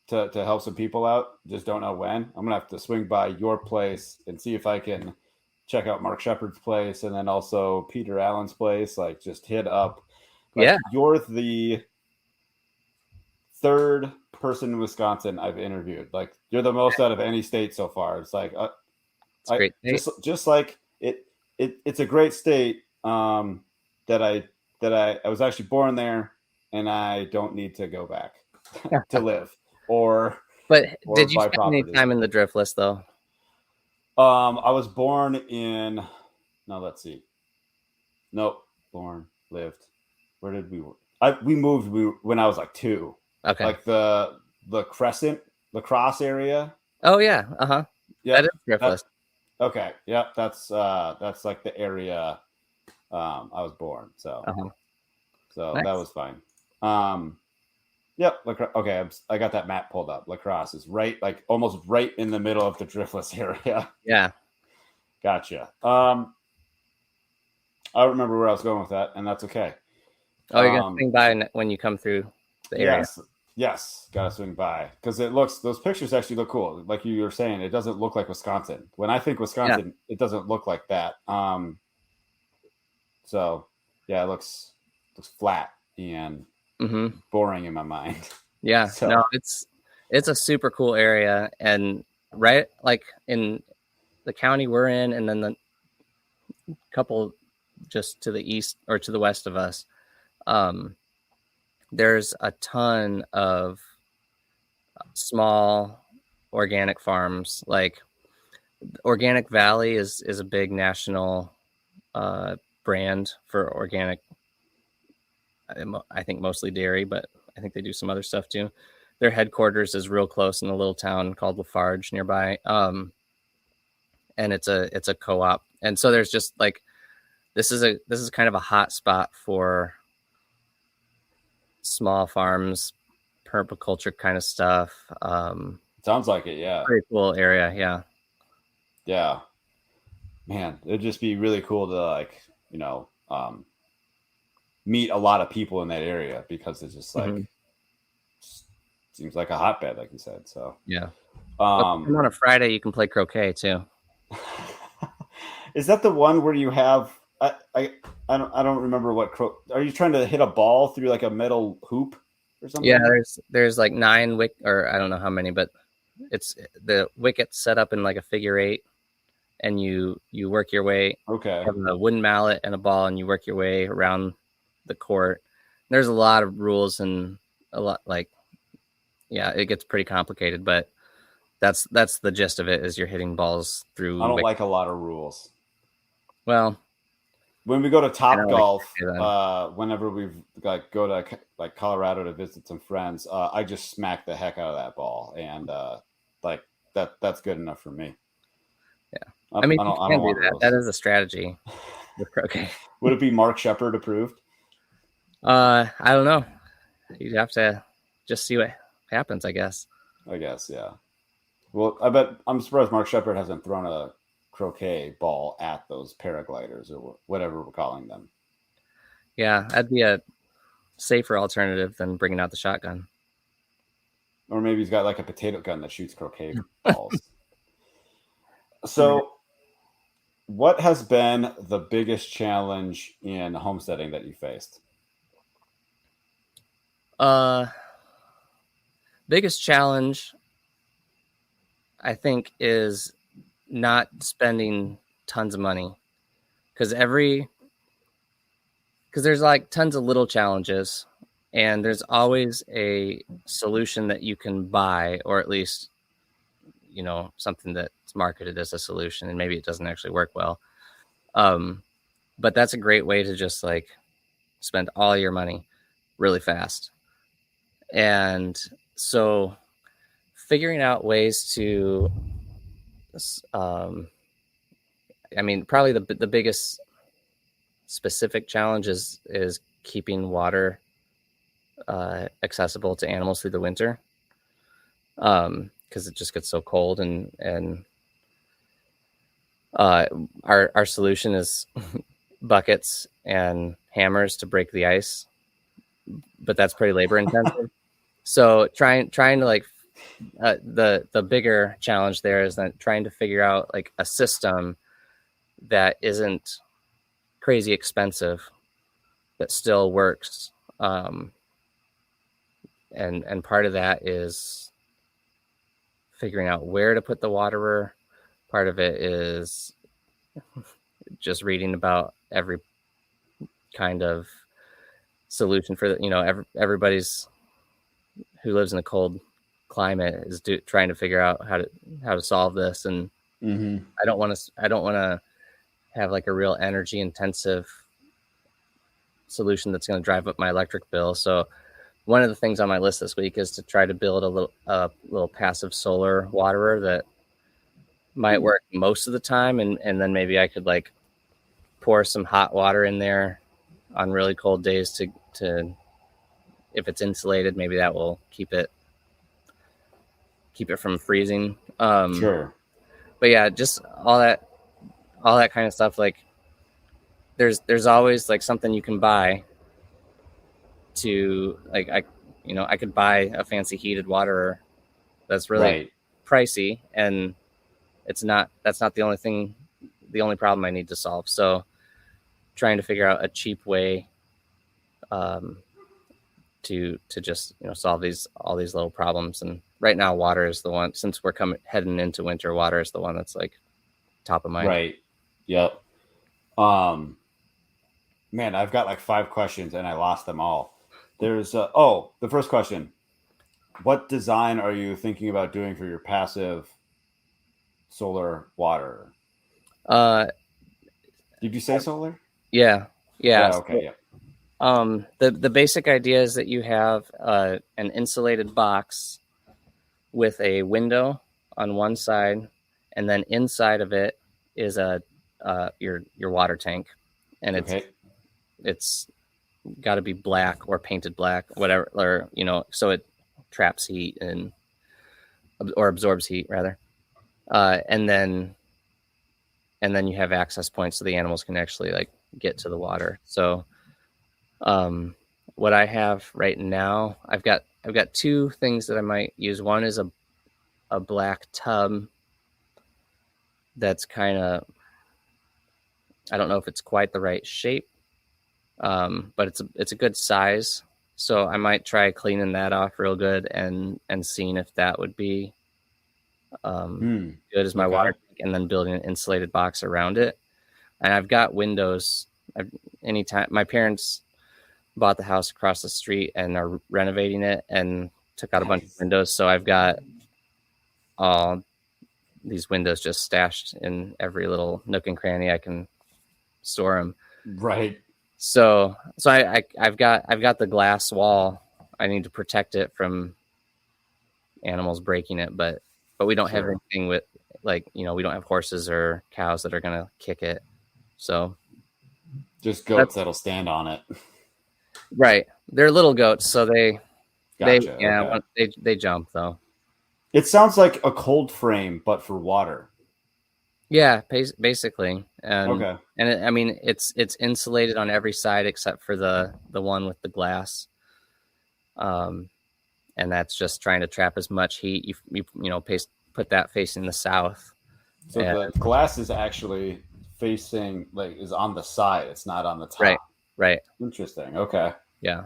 to help some people out. Just don't know when. I'm going to have to swing by your place and see if I can check out Mark Shepard's place, and then also Peter Allen's place. Like, just hit up. Like, you're the third person in Wisconsin I've interviewed. Like, you're the most out of any state so far. It's like, it's great. Just like it's a great state. That I was actually born there, and I don't need to go back to live. But did you spend any time in the Driftless though? I was born in. No, let's see. Nope. Born, lived. Where did we? We moved. When I was like 2. Okay. Like the Crescent, lacrosse area. Oh yeah. Uh-huh. Yeah. That is Driftless. Okay. Yep. That's like the area I was born. So Nice. that was fine. Yep. Okay. I got that map pulled up. Lacrosse is right, like almost right in the middle of the Driftless area. Yeah. Gotcha. I don't remember where I was going with that, and that's okay. Oh, you're gonna swing by when you come through the area. Yes, gotta swing by because those pictures actually look cool. Like you were saying, it doesn't look like Wisconsin. When I think Wisconsin, it doesn't look like that. So yeah, it looks flat and boring in my mind. Yeah, So. No, it's a super cool area, and right like in the county we're in, and then the couple just to the east or to the west of us, there's a ton of small organic farms. Like Organic Valley is a big national brand for organic. I think mostly dairy, but I think they do some other stuff too. Their headquarters is real close in a little town called Lafarge nearby. And it's a co-op. And so there's just like, this is kind of a hot spot for small farms, permaculture kind of stuff. Sounds like it. Yeah. Pretty cool area. Yeah. Yeah. Man, it'd just be really cool to meet a lot of people in that area because it's just like seems like a hotbed, like you said. So yeah. On a Friday, you can play croquet too. Is that the one where you have? I don't remember what. Are you trying to hit a ball through like a metal hoop or something? Yeah, there's like 9 or I don't know how many, but it's the wickets set up in like a figure 8, and you work your way. Okay. You have a wooden mallet and a ball, and you work your way around the court. There's a lot of rules and a lot it gets pretty complicated, but that's the gist of it. Is you're hitting balls through. I don't like a lot of rules. Well, when we go to Top Golf, whenever we go to like Colorado to visit some friends, I just smack the heck out of that ball, and that's good enough for me. Yeah, I mean, you can do that. That is a strategy with croquet. Would it be Mark Shepard approved? I don't know. You'd have to just see what happens, I guess. Yeah. Well, I bet I'm surprised Mark Shepard hasn't thrown a croquet ball at those paragliders or whatever we're calling them. Yeah, that'd be a safer alternative than bringing out the shotgun. Or maybe he's got like a potato gun that shoots croquet balls. So, what has been the biggest challenge in homesteading that you faced? Biggest challenge, I think, is not spending tons of money, because there's like tons of little challenges, and there's always a solution that you can buy, or at least, something that's marketed as a solution, and maybe it doesn't actually work well. But that's a great way to just like spend all your money really fast. And so figuring out ways to, probably the biggest specific challenge is keeping water accessible to animals through the winter, because it just gets so cold, and our solution is buckets and hammers to break the ice, but that's pretty labor intensive. So trying to like the bigger challenge there is that trying to figure out like a system that isn't crazy expensive that still works, and part of that is figuring out where to put the waterer. Part of it is just reading about every kind of solution for everybody's who lives in a cold climate is trying to figure out how to solve this. And Mm-hmm. I don't want to have like a real energy intensive solution that's going to drive up my electric bill. So one of the things on my list this week is to try to build a little passive solar waterer that might work most of the time, and then maybe I could like pour some hot water in there on really cold days to if it's insulated, maybe that will keep it from freezing. Sure. But yeah, just all that kind of stuff. Like there's always like something you can buy to like I could buy a fancy heated water that's really Right. pricey, and that's not the only problem I need to solve. So trying to figure out a cheap way to just solve all these little problems. And right now water is the one, since we're heading into winter, water is the one that's like top of mind. Right. Yep. Man, I've got like 5 questions and I lost them all. There's the first question. What design are you thinking about doing for your passive solar water? Did you say solar? Yeah. Okay. Yeah. The basic idea is that you have an insulated box with a window on one side, and then inside of it is your water tank, and it's got to be black or painted black, whatever, or so it traps heat or absorbs heat rather, and then you have access points so the animals can actually like get to the water. So what I have right now, I've got 2 things that I might use. One is a black tub that's kind of, I don't know if it's quite the right shape, but it's a good size. So I might try cleaning that off real good and seeing if that would be good as my water tank, and then building an insulated box around it. And I've got windows. Anytime my parents bought the house across the street and are renovating it and took out a bunch of windows, so I've got all these windows just stashed in every little nook and cranny I can store them. Right. So I've got the glass wall. I need to protect it from animals breaking it, but we don't have anything with we don't have horses or cows that are gonna kick it. So just goats that'll stand on it. Right. They're little goats, so they jump though. It sounds like a cold frame, but for water. Yeah, basically. Okay. And it's insulated on every side except for the one with the glass. And that's just trying to trap as much heat. You put that facing the south. So the glass is actually facing is on the side. It's not on the top. Right. Interesting. Okay. Yeah.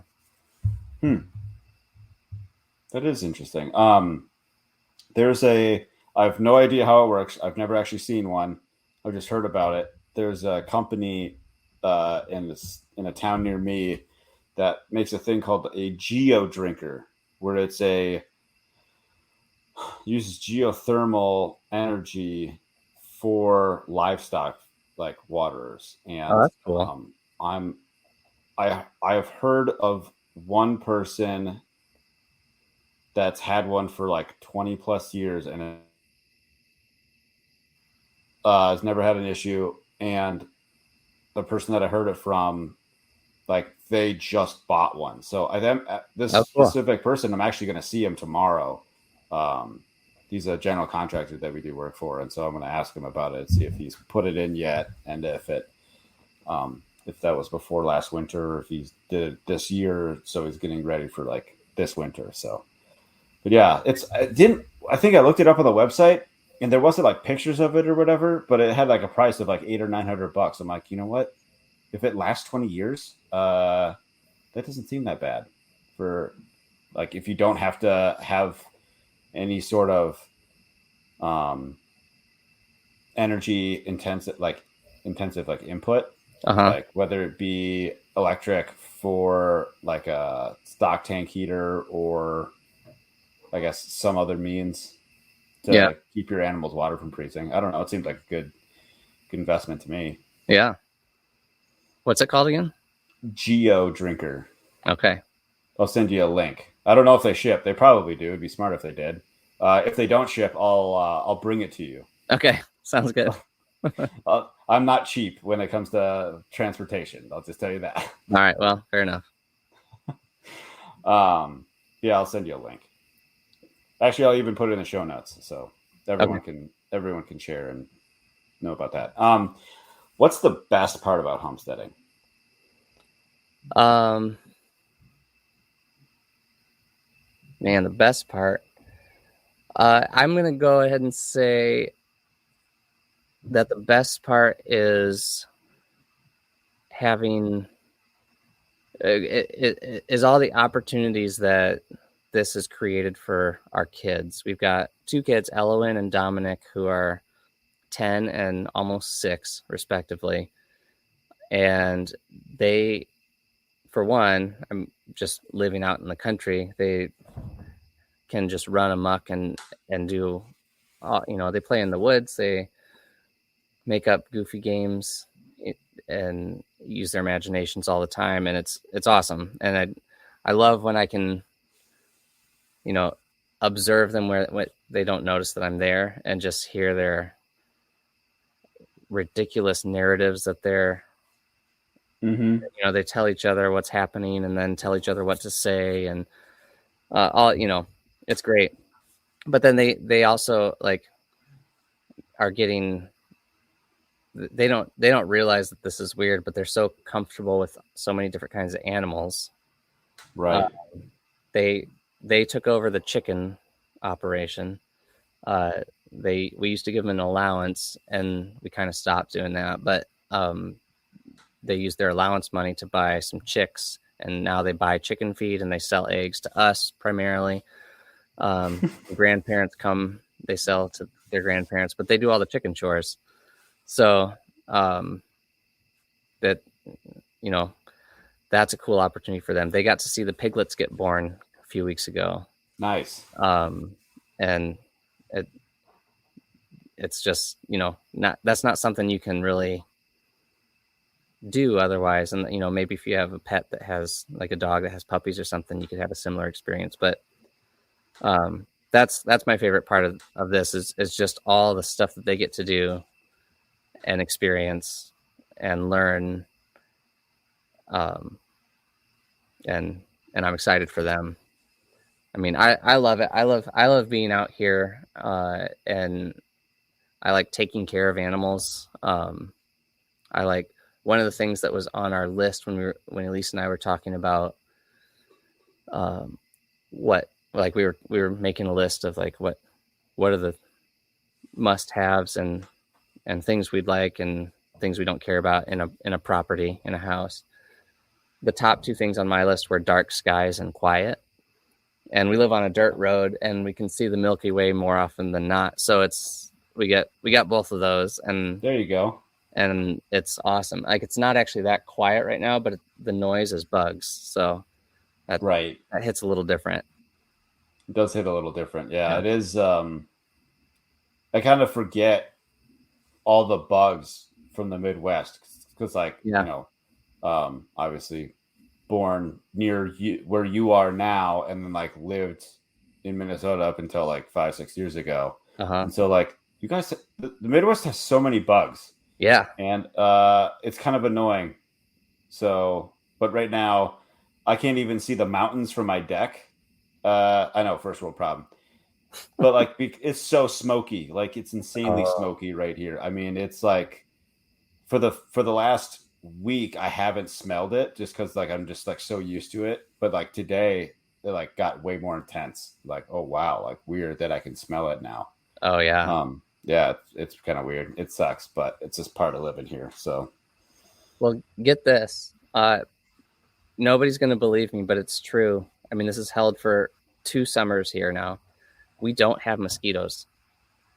That is interesting. I have no idea how it works. I've never actually seen one. I've just heard about it. There's a company in a town near me that makes a thing called a geo drinker, where uses geothermal energy for livestock like waterers. And that's cool. I have heard of one person that's had one for like 20 plus years and has never had an issue. And the person that I heard it from, they just bought one. So this specific person, I'm actually going to see him tomorrow. He's a general contractor that we do work for. And so I'm going to ask him about it, see if he's put it in yet. And if that was before last winter, or if he did it this year. So he's getting ready for this winter. So, but yeah, I think I looked it up on the website and there wasn't pictures of it or whatever, but it had a price of $800 or $900. I'm like, you know what? If it lasts 20 years, that doesn't seem that bad for if you don't have to have any sort of energy intensive input, whether it be electric for a stock tank heater or I guess some other means. to keep your animals' water from freezing. I don't know. It seems like a good investment to me. Yeah. What's it called again? Geo Drinker. Okay. I'll send you a link. I don't know if they ship. They probably do. It'd be smart if they did. If they don't ship, I'll bring it to you. Okay. Sounds good. I'm not cheap when it comes to transportation. I'll just tell you that. All right. Well, fair enough. Yeah, I'll send you a link. Actually, I'll even put it in the show notes so everyone can share and know about that. What's the best part about homesteading? Man, the best part. I'm gonna go ahead and say that the best part is having it is all the opportunities that this has created for our kids. We've got 2 kids, Elowen and Dominic, who are 10 and almost 6 respectively. And they, for one, I'm just living out in the country. They can just run amok and do, they play in the woods. They make up goofy games and use their imaginations all the time. And it's awesome. And I love when I can, observe them where they don't notice that I'm there and just hear their ridiculous narratives that they're, they tell each other what's happening and then tell each other what to say and it's great. But then they also are getting, they don't realize that this is weird, but they're so comfortable with so many different kinds of animals. Right. They took over the chicken operation. We used to give them an allowance and we kind of stopped doing that, but they used their allowance money to buy some chicks, and now they buy chicken feed and they sell eggs to us primarily. Grandparents come, they sell to their grandparents, but they do all the chicken chores. So that's a cool opportunity for them. They got to see the piglets get born a few weeks ago. Nice. And it's just, that's not something you can really do otherwise. And, maybe if you have a pet that has like a dog that has puppies or something, you could have a similar experience. But that's my favorite part of this is just all the stuff that they get to do and experience and learn. And I'm excited for them. I mean, I love it. I love being out here, and I like taking care of animals. I like one of the things that was on our list when Elise and I were talking about we were making a list of what are the must-haves and things we'd like and things we don't care about in a property, in a house. The top 2 things on my list were dark skies and quiet. And we live on a dirt road and we can see the Milky Way more often than not. So we got both of those, and there you go. And it's awesome. It's not actually that quiet right now, but the noise is bugs. So that hits a little different. It does hit a little different. Yeah. It is. I kind of forget all the bugs from the Midwest because obviously born near you where you are now, and then lived in Minnesota up until 5-6 years ago. And so you guys, the Midwest has so many bugs. Yeah. And it's kind of annoying. So, but right now I can't even see the mountains from my deck. I know, first world problem. But it's so smoky. It's insanely smoky right here. I mean, it's for the last week I haven't smelled it just because I'm just so used to it. But today they got way more intense. Oh wow, weird that I can smell it now. Oh yeah. Yeah, it's kind of weird. It sucks, but it's just part of living here. So, well, get this. Nobody's going to believe me, but it's true. I mean, this is held for 2 summers here now. We don't have mosquitoes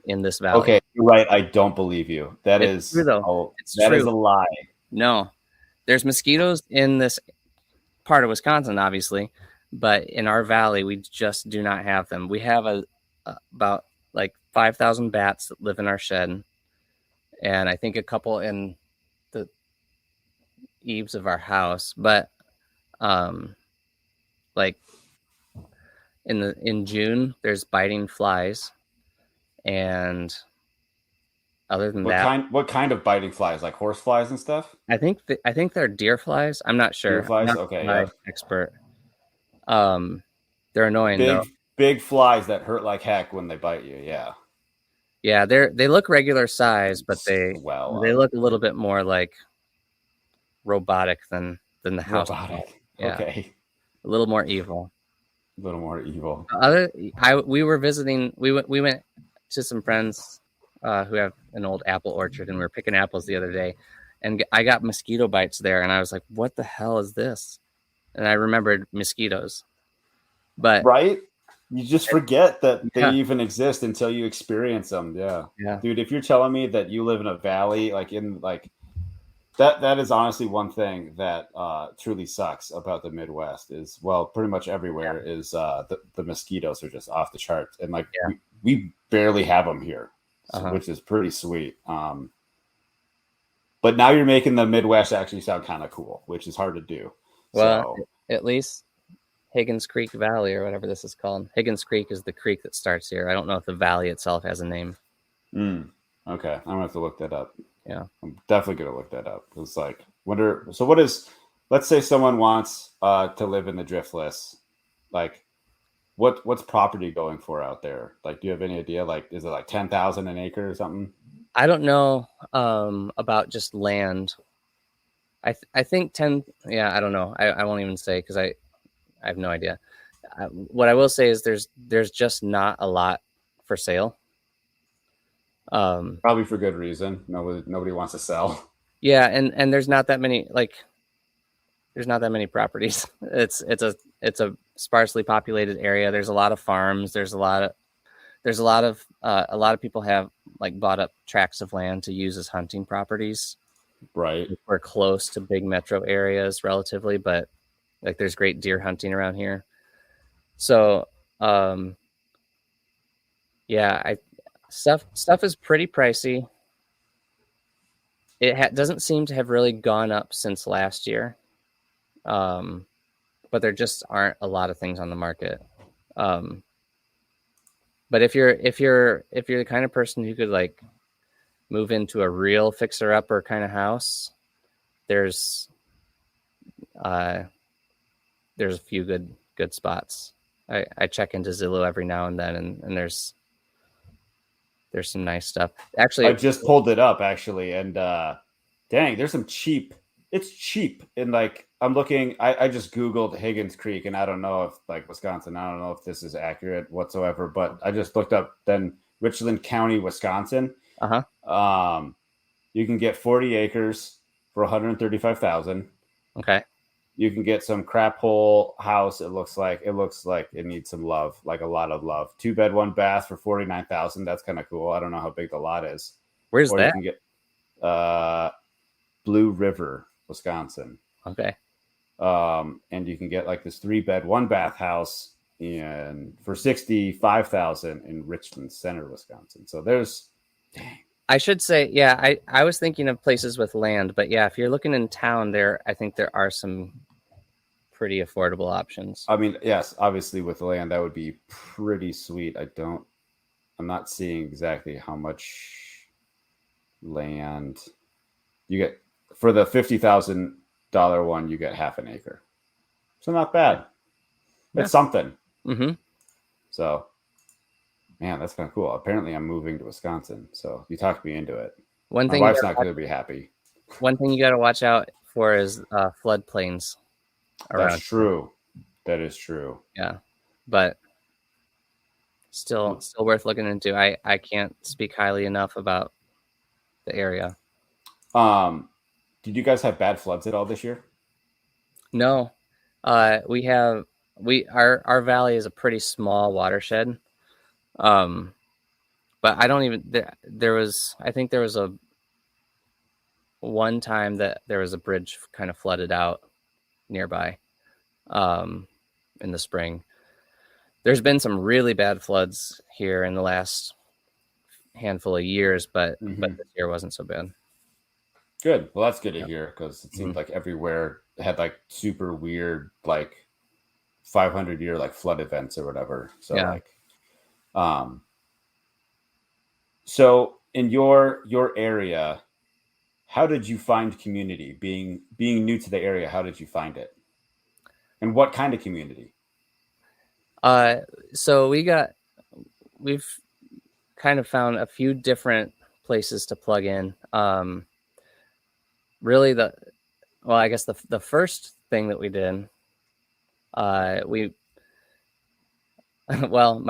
in this valley. Okay, you're right. I don't believe you. It's true, though. That is a lie. No, there's mosquitoes in this part of Wisconsin, obviously, but in our valley, we just do not have them. We have about 5,000 bats that live in our shed, and I think a couple in the eaves of our house. But like in June, there's biting flies, and other than that, What kind of biting flies? Like horse flies and stuff? I think they're deer flies. I'm not Deer sure. I'm flies? not a Okay, fly yeah. expert. They're annoying though. Big flies that hurt like heck when they bite you. Yeah. Yeah, they look regular size, but they Swell look a little bit more like robotic than the house. robotic. Yeah, Okay. a little more evil. A little more evil. We were visiting. We went to some friends who have an old apple orchard, and we were picking apples the other day, and I got mosquito bites there, and I was like, "What the hell is this?" And I remembered mosquitoes, but Right? You just forget that they yeah, even exist until you experience them. Yeah. yeah, Dude, if you're telling me that you live in a valley, like in like that is honestly one thing that truly sucks about the Midwest is, well, pretty much everywhere is the mosquitoes are just off the charts, and like yeah. we barely have them here, which is pretty sweet. But now you're making the Midwest actually sound kind of cool, which is hard to do. Well, So at least Higgins Creek Valley or whatever this is called. Higgins Creek is the creek that starts here. I don't know if the valley itself has a name. okay, I'm gonna have to look that up. Yeah, I'm definitely gonna look that up. It's like, what is? Let's say someone wants to live in the Driftless, like what's property going for out there? Like, do you have any idea? Like, is it like 10,000 an acre or something? I don't know about just land. I think 10. Yeah, I don't know. I won't even say because I have no idea. What I will say is there's just not a lot for sale. Probably for good reason. Nobody wants to sell. Yeah, and there's not that many there's not that many properties. It's a sparsely populated area. There's a lot of farms. There's a lot of people have like bought up tracts of land to use as hunting properties. Right. We're close to big metro areas relatively, but like there's great deer hunting around here. So yeah, stuff is pretty pricey. It doesn't seem to have really gone up since last year, but there just aren't a lot of things on the market. But if you're the kind of person who could like move into a real fixer-upper kind of house, there's a few good spots. I check into Zillow every now and then, and there's some nice stuff. Actually, I just pulled it up actually, and dang, there's some cheap. It's cheap, and like I'm looking. I just Googled Higgins Creek, and I don't know if like Wisconsin. I don't know if this is accurate whatsoever, but I just looked up then Richland County, Wisconsin. You can get 40 acres for 135,000. Okay. You can get some crap hole house. It looks like it needs some love, like a lot of love. 2-bed, 1-bath for 49,000. That's kind of cool. I don't know how big the lot is. Where's or that? You can get Blue River, Wisconsin. Okay. And you can get like this 3-bed, 1-bath house for 65,000 in Richmond Center, Wisconsin. So there's, dang. I should say, yeah, I was thinking of places with land, but yeah, if you're looking in town, I think there are some pretty affordable options. I mean, yes, obviously with land, that would be pretty sweet. I'm not seeing exactly how much land you get for the $50,000 one. You get half an acre, so not bad. Yeah. It's something. Mm-hmm. So, man, that's kind of cool. Apparently, I'm moving to Wisconsin, so you talked me into it. My wife's not going to be happy. One thing you got to watch out for is floodplains. That's true. That is true. Yeah, but still worth looking into. I can't speak highly enough about the area. Did you guys have bad floods at all this year? No, our valley is a pretty small watershed. But I don't even I think there was a one time that there was a bridge kind of flooded out nearby in the spring. There's been some really bad floods here in the last handful of years, but this year wasn't so bad. Good. Well, that's good to hear, because it seemed like everywhere had like super weird, like 500-year like flood events or whatever. So so in your area, how did you find community? Being new to the area, how did you find it? And what kind of community? So we've kind of found a few different places to plug in. Really I guess the first thing that we did, my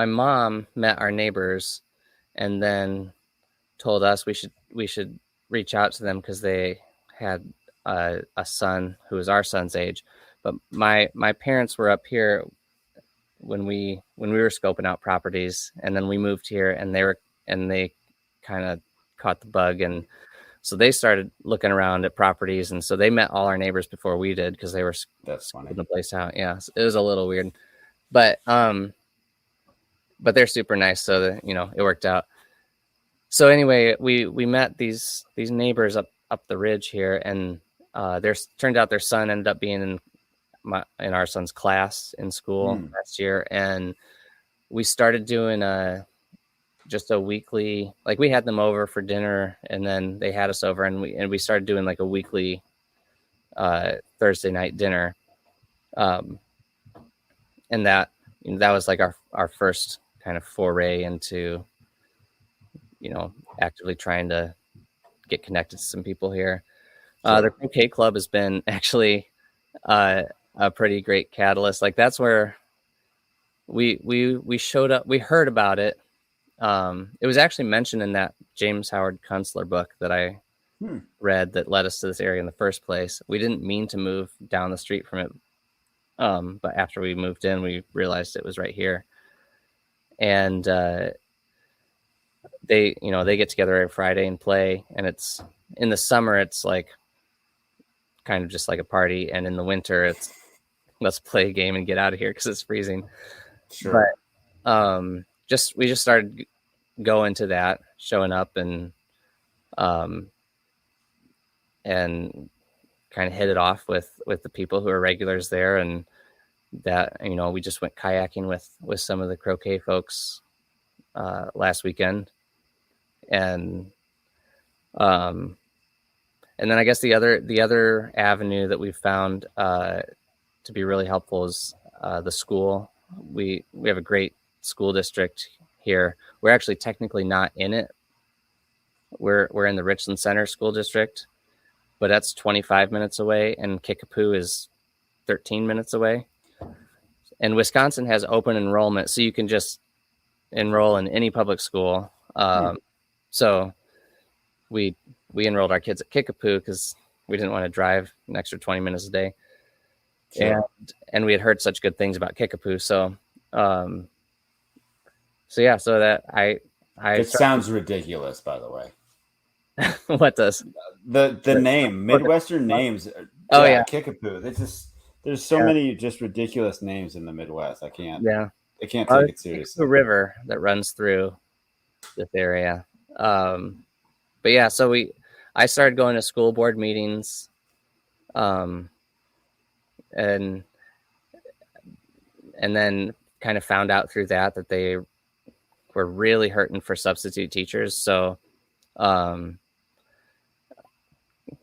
mom met our neighbors and then told us we should reach out to them because they had a son who was our son's age. But my parents were up here when we were scoping out properties, and then we moved here, and they kind of caught the bug, and so they started looking around at properties, and so they met all our neighbors before we did because they were scoping the place out. Yeah, it was a little weird, but they're super nice, so that, it worked out. So anyway, we met these neighbors up the ridge here, and turned out their son ended up being in our son's class in school last year, and we started doing just a weekly, like we had them over for dinner, and then they had us over, and we started doing like a weekly Thursday night dinner, and that was like our first kind of foray into actively trying to get connected to some people here. The croquet club has been actually a pretty great catalyst. Like that's where we showed up. We heard about it. It was actually mentioned in that James Howard Kunstler book that I read that led us to this area in the first place. We didn't mean to move down the street from it, but after we moved in, we realized it was right here. And they get together every Friday and play, and it's in the summer it's like kind of just like a party, and in the winter it's let's play a game and get out of here because it's freezing. Sure. But we just started going to that, showing up, and kind of hit it off with the people who are regulars there, and that we just went kayaking with some of the croquet folks last weekend, and then I guess the other avenue that we've found to be really helpful is the school. We have a great school district here. We're actually technically not in it. We're in the Richland Center School District, but that's 25 minutes away, and Kickapoo is 13 minutes away. And Wisconsin has open enrollment, so you can just enroll in any public school. So we enrolled our kids at Kickapoo because we didn't want to drive an extra 20 minutes a day. Sure. And we had heard such good things about Kickapoo. So that it sounds ridiculous, by the way. What does the name Midwestern names? Oh yeah, Kickapoo. There's so many just ridiculous names in the Midwest. I can't take it seriously. The river that runs through this area. But yeah, so I started going to school board meetings, and then kind of found out through that they were really hurting for substitute teachers. So I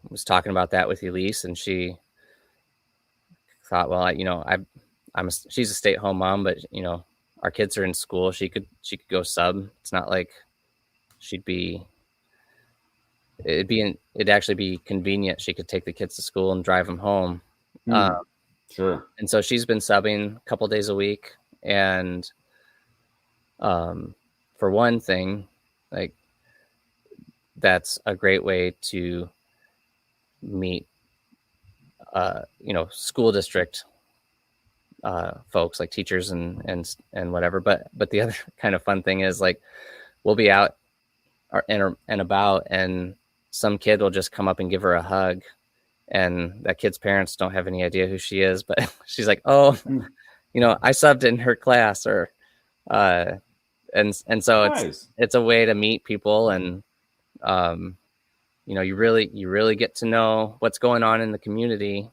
was talking about that with Elise, and she thought, well, she's a stay-at-home mom, but our kids are in school. She could go sub. It's not like it'd actually be convenient. She could take the kids to school and drive them home. Sure. And so she's been subbing a couple days a week. And for one thing, like that's a great way to meet, school district folks like teachers and whatever. But the other kind of fun thing is like we'll be out and about, and some kid will just come up and give her a hug, and that kid's parents don't have any idea who she is, but she's like, oh, I subbed in her class, or and so Nice. it's a way to meet people, and you really get to know what's going on in the community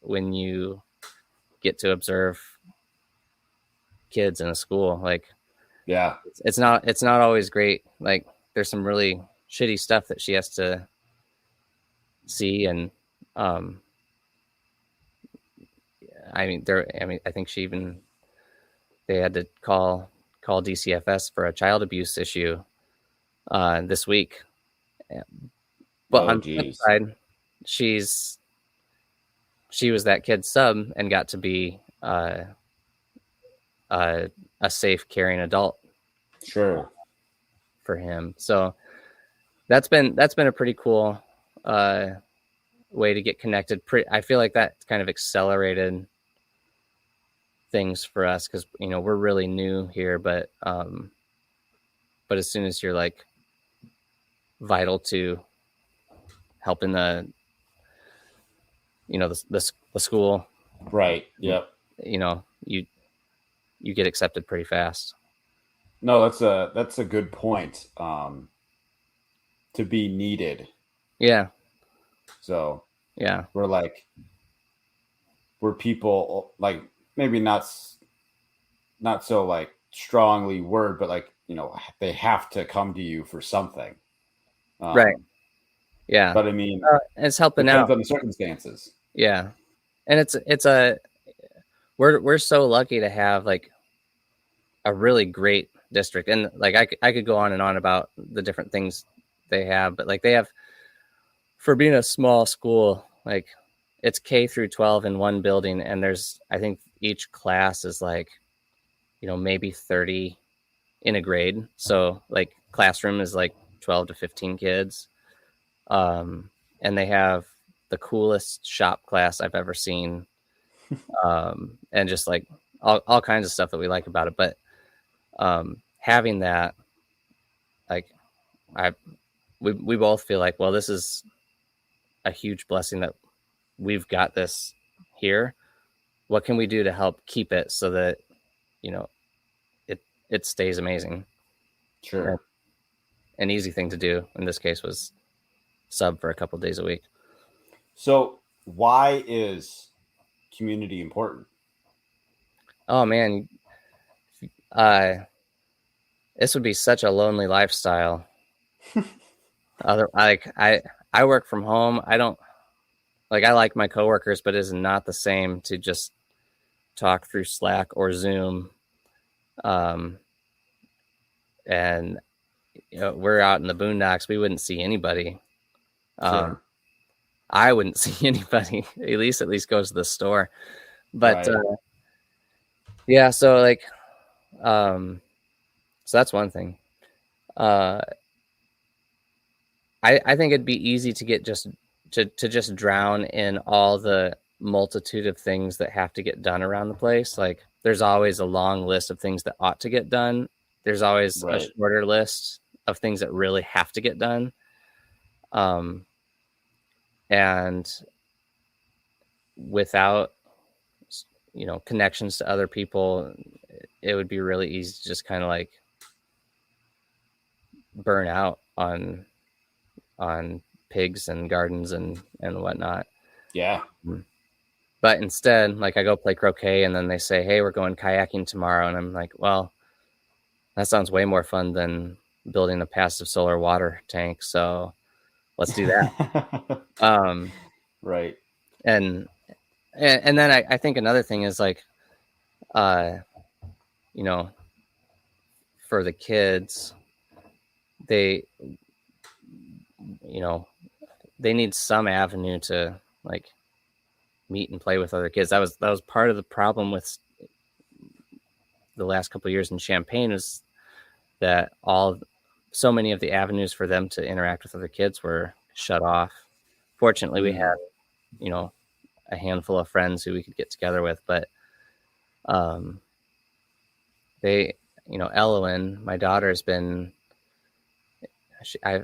when you get to observe kids in a school. Like, Yeah. it's not always great. Like, there's some really shitty stuff that she has to see, and I think they had to call DCFS for a child abuse issue this week. But on the flip side, she was that kid's sub and got to be a safe, caring adult. Sure. For him. So that's been a pretty cool way to get connected. I feel like that kind of accelerated things for us, because we're really new here, but as soon as you're like vital to helping the school, right? Yep. You get accepted pretty fast. No, that's a good point. To be needed. Yeah. So yeah, we're people, like, maybe not so like strongly word, but like, they have to come to you for something. Right. Yeah. But I mean, it's helping out on the circumstances. Yeah. And we're so lucky to have like a really great district. And like, I could go on and on about the different things they have, but like, they have, for being a small school, like, it's K through 12 in one building, and I think each class is like, maybe 30 in a grade. So like, classroom is like 12 to 15 kids. And they have the coolest shop class I've ever seen. And just like all kinds of stuff that we like about it. But having that, like, we both feel like, well, this is a huge blessing that we've got this here. What can we do to help keep it so that it stays amazing? Sure. And an easy thing to do in this case was sub for a couple of days a week. So why is community important? Oh man, this would be such a lonely lifestyle. I work from home. I like my coworkers, but it is not the same to just talk through Slack or Zoom. And we're out in the boondocks. We wouldn't see anybody. Sure. I wouldn't see anybody. Elise at least goes to the store, but right. Yeah. So like, so that's one thing. I think it'd be easy to get just drown in all the multitude of things that have to get done around the place. Like, there's always a long list of things that ought to get done. There's always a shorter list of things that really have to get done. And without, connections to other people, it would be really easy to just kind of like burn out on pigs and gardens and whatnot. Yeah. But instead, like, I go play croquet, and then they say, hey, we're going kayaking tomorrow. And I'm like, well, that sounds way more fun than building a passive solar water tank. So let's do that. Right. And then I think another thing is like, for the kids, they need some avenue to like meet and play with other kids. That was part of the problem with the last couple of years in Champaign, is that so many of the avenues for them to interact with other kids were shut off. Fortunately, we had, a handful of friends who we could get together with, but Elowen, my daughter, has been, I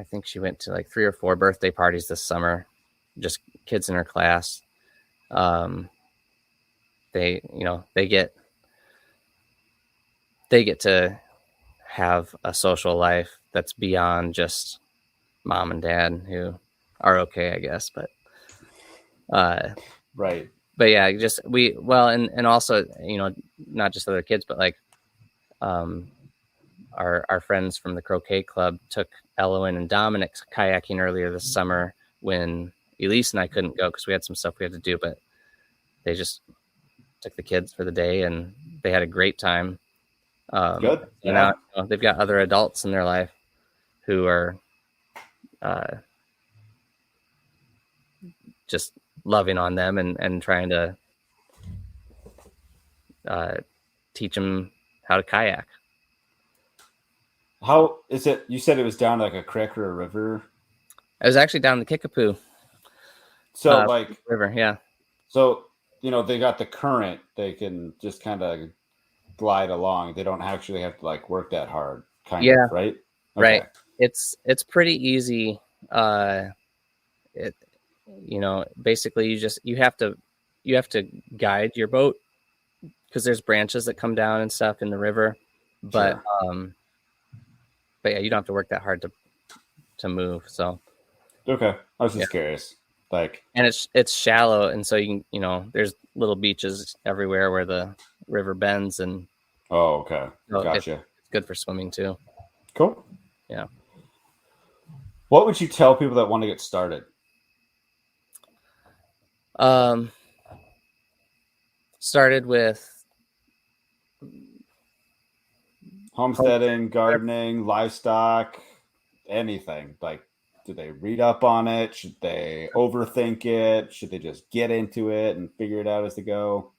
think she went to like 3 or 4 birthday parties this summer, just kids in her class. They get they get to have a social life that's beyond just mom and dad, who are okay, I guess. But right. But yeah, just and also, not just other kids, but like our friends from the croquet club took Elowen and Dominic kayaking earlier this summer when Elise and I couldn't go because we had some stuff we had to do, but they just took the kids for the day and they had a great time. Good. And now they've got other adults in their life who are just loving on them and trying to teach them how to kayak. How is it? You said it was down like a creek or a river. I was actually down the Kickapoo. So like river, yeah. So, they got the current. They can just kind of glide along. They don't actually have to like work that hard, kind of, right? Okay. Right. It's pretty easy. Basically you have to guide your boat because there's branches that come down and stuff in the river. But sure. But yeah, you don't have to work that hard to move. So okay, I was just curious. Like, and it's shallow, and so you can there's little beaches everywhere where the river bends, and okay, so gotcha. It's good for swimming too. Cool. Yeah. What would you tell people that want to get started? Started with homesteading, gardening, livestock, anything. Like, do they read up on it? Should they overthink it? Should they just get into it and figure it out as they go?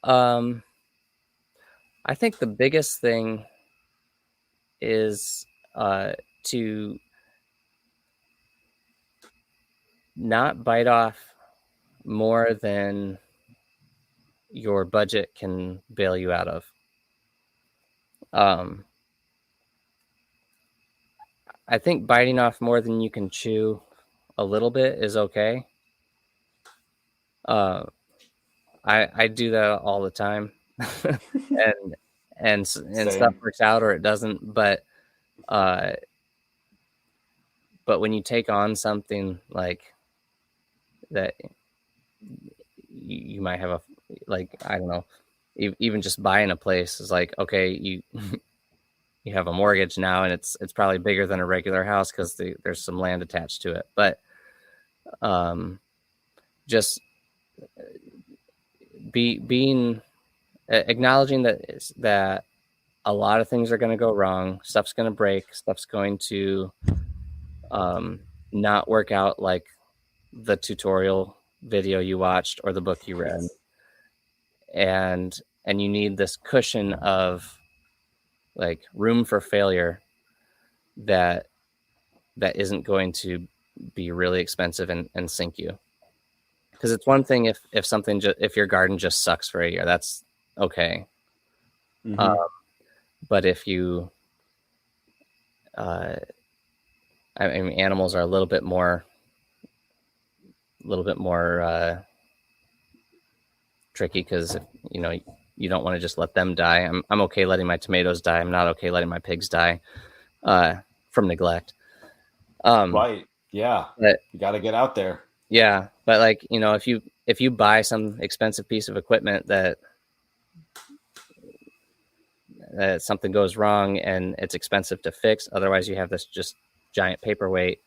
I think the biggest thing is to not bite off more than your budget can bail you out of. I think biting off more than you can chew a little bit is okay. I do that all the time, and stuff works out or it doesn't. But when you take on something like that, you might have I don't know, even just buying a place is like, okay, you have a mortgage now, and it's probably bigger than a regular house because there's some land attached to it. But just acknowledging that a lot of things are going to go wrong, stuff's going to break, stuff's going to not work out like the tutorial video you watched or the book you read, and you need this cushion of like room for failure that isn't going to be really expensive and sink you. Because it's one thing if your garden just sucks for a year, that's okay. Mm-hmm. But if you, animals are a little bit more tricky because you don't want to just let them die. I'm okay letting my tomatoes die. I'm not okay letting my pigs die from neglect. Right. Yeah. But you got to get out there. Yeah. But if you buy some expensive piece of equipment that something goes wrong and it's expensive to fix, otherwise you have this just giant paperweight,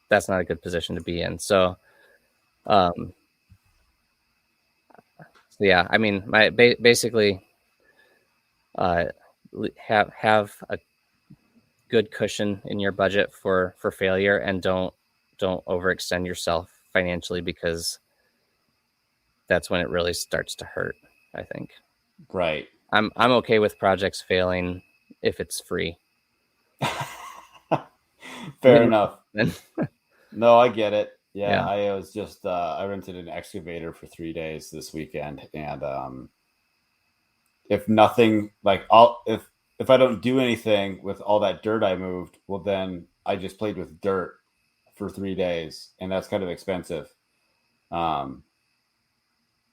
that's not a good position to be in. So, yeah, basically, have a good cushion in your budget for failure, and don't overextend yourself financially, because that's when it really starts to hurt, I think. Right. I'm okay with projects failing if it's free. Fair enough. No, I get it. Yeah. I was just I rented an excavator for 3 days this weekend, and if nothing, if I don't do anything with all that dirt I moved, well, then I just played with dirt for 3 days, and that's kind of expensive. Yeah,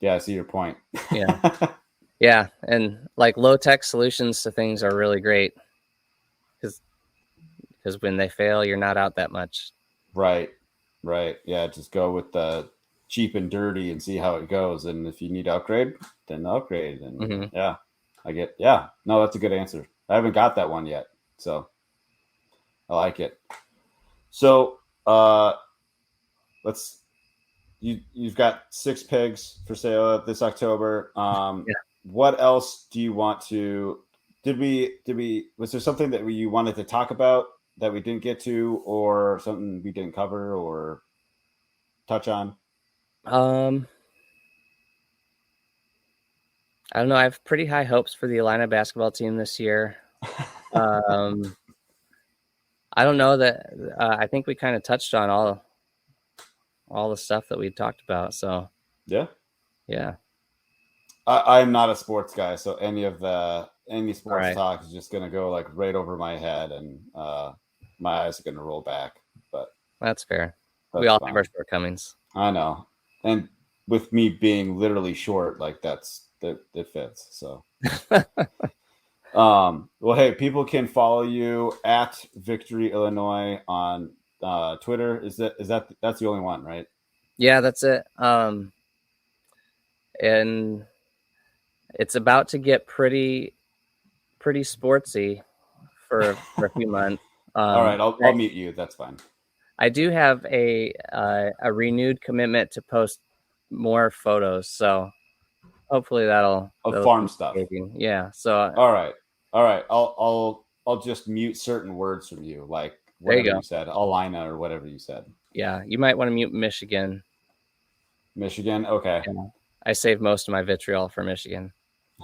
I see your point. Yeah. Yeah, and like low tech solutions to things are really great because when they fail, you're not out that much. Right. Yeah, just go with the cheap and dirty and see how it goes. And if you need to upgrade, then upgrade. And yeah, no, that's a good answer. I haven't got that one yet, so I like it. So you've got 6 pigs for sale this October. What else do you want to? Was there something that you wanted to talk about that we didn't get to, or something we didn't cover or touch on? I don't know. I have pretty high hopes for the Illini basketball team this year. I don't know that. I think we kind of touched on all the stuff that we talked about. So yeah. I'm not a sports guy, so any sports talk is just going to go like right over my head, and my eyes are going to roll back. But that's fair. We all have our shortcomings. I know, and with me being literally short, like it fits. So, well, hey, people can follow you at Victory Illinois on Twitter. That's the only one, right? Yeah, that's it. And it's about to get pretty sportsy for a few months. All right, I'll mute you. That's fine. I do have a renewed commitment to post more photos, so hopefully that'll farm stuff. Yeah. So all right. I'll just mute certain words from you, like whatever you said, Alina or whatever you said. Yeah, you might want to mute Michigan. Michigan, okay. Yeah. I saved most of my vitriol for Michigan.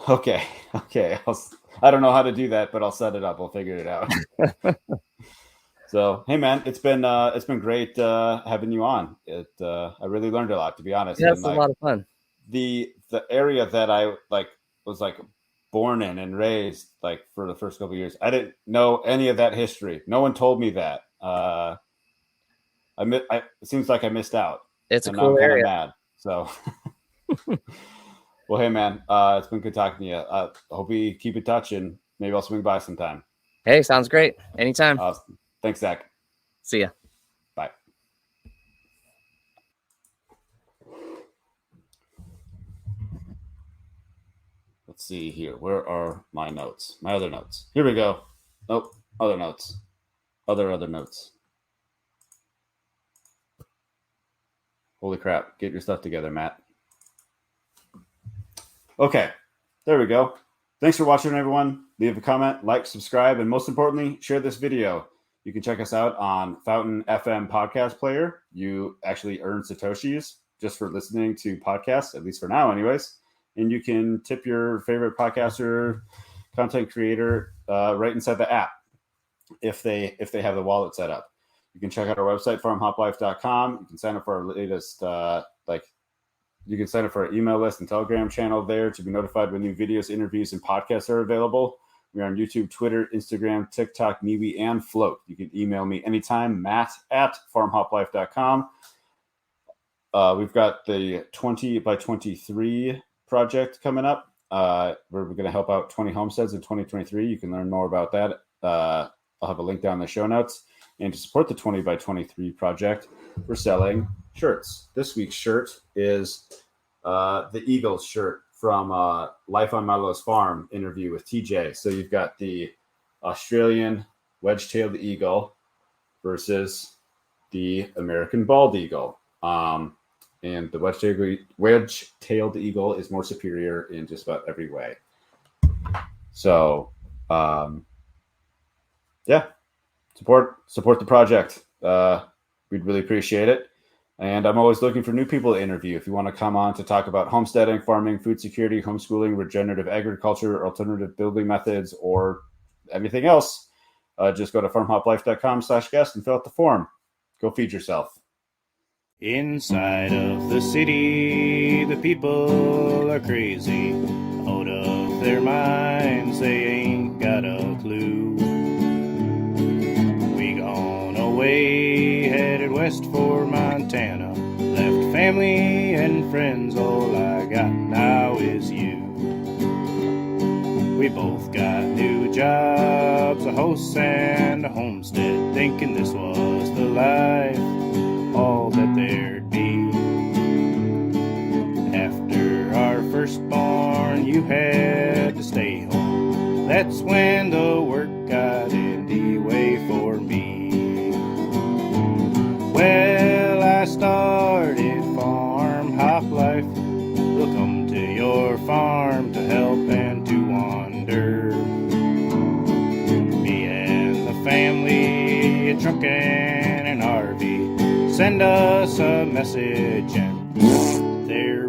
Okay. I don't know how to do that, but I'll set it up. We'll figure it out. So, hey man, it's been great having you on. I really learned a lot, to be honest. Yeah, it's a lot of fun. The area that I was born in and raised for the first couple of years, I didn't know any of that history. No one told me that. It seems like I missed out. It's a cool area. Mad, so. Well, hey man, it's been good talking to you. I hope we keep in touch, and maybe I'll swing by sometime. Hey, sounds great. Anytime. Awesome. Thanks, Zach. See ya. Bye. Let's see here. Where are my notes? My other notes. Here we go. Nope. Other notes. Other notes. Holy crap. Get your stuff together, Matt. Okay. There we go. Thanks for watching, everyone. Leave a comment, like, subscribe, and most importantly, share this video. You can check us out on Fountain FM podcast player. You actually earn Satoshis just for listening to podcasts, at least for now anyways. And you can tip your favorite podcaster, content creator right inside the app if they have the wallet set up. You can check out our website, farmhoplife.com. You can sign up for our latest, you can sign up for our email list and Telegram channel there to be notified when new videos, interviews, and podcasts are available. We're on YouTube, Twitter, Instagram, TikTok, MeWe, and Float. You can email me anytime, matt@farmhoplife.com. We've got the 20 by 23 project coming up. We're going to help out 20 homesteads in 2023. You can learn more about that. I'll have a link down in the show notes. And to support the 20 by 23 project, we're selling shirts. This week's shirt is the Eagles shirt from Life on Milo's Farm interview with TJ. So you've got the Australian wedge-tailed eagle versus the American bald eagle. And the wedge-tailed eagle is more superior in just about every way. So, support the project. We'd really appreciate it. And I'm always looking for new people to interview. If you want to come on to talk about homesteading, farming, food security, homeschooling, regenerative agriculture, alternative building methods, or anything else, just go to farmhoplife.com/guest and fill out the form. Go feed yourself. Inside of the city, the people are crazy. Out of their minds, they ain't got a clue. We gone away, headed west for Montana. Left family and friends, all I got now is you. We both got new jobs, a house and a homestead, thinking this was the life, all that there'd be. After our firstborn, you had to stay home. That's when the work got in the way for me. Well, I started farm hop life. We'll come to your farm to help and to wander. Me and the family, a truck and an RV. Send us a message and there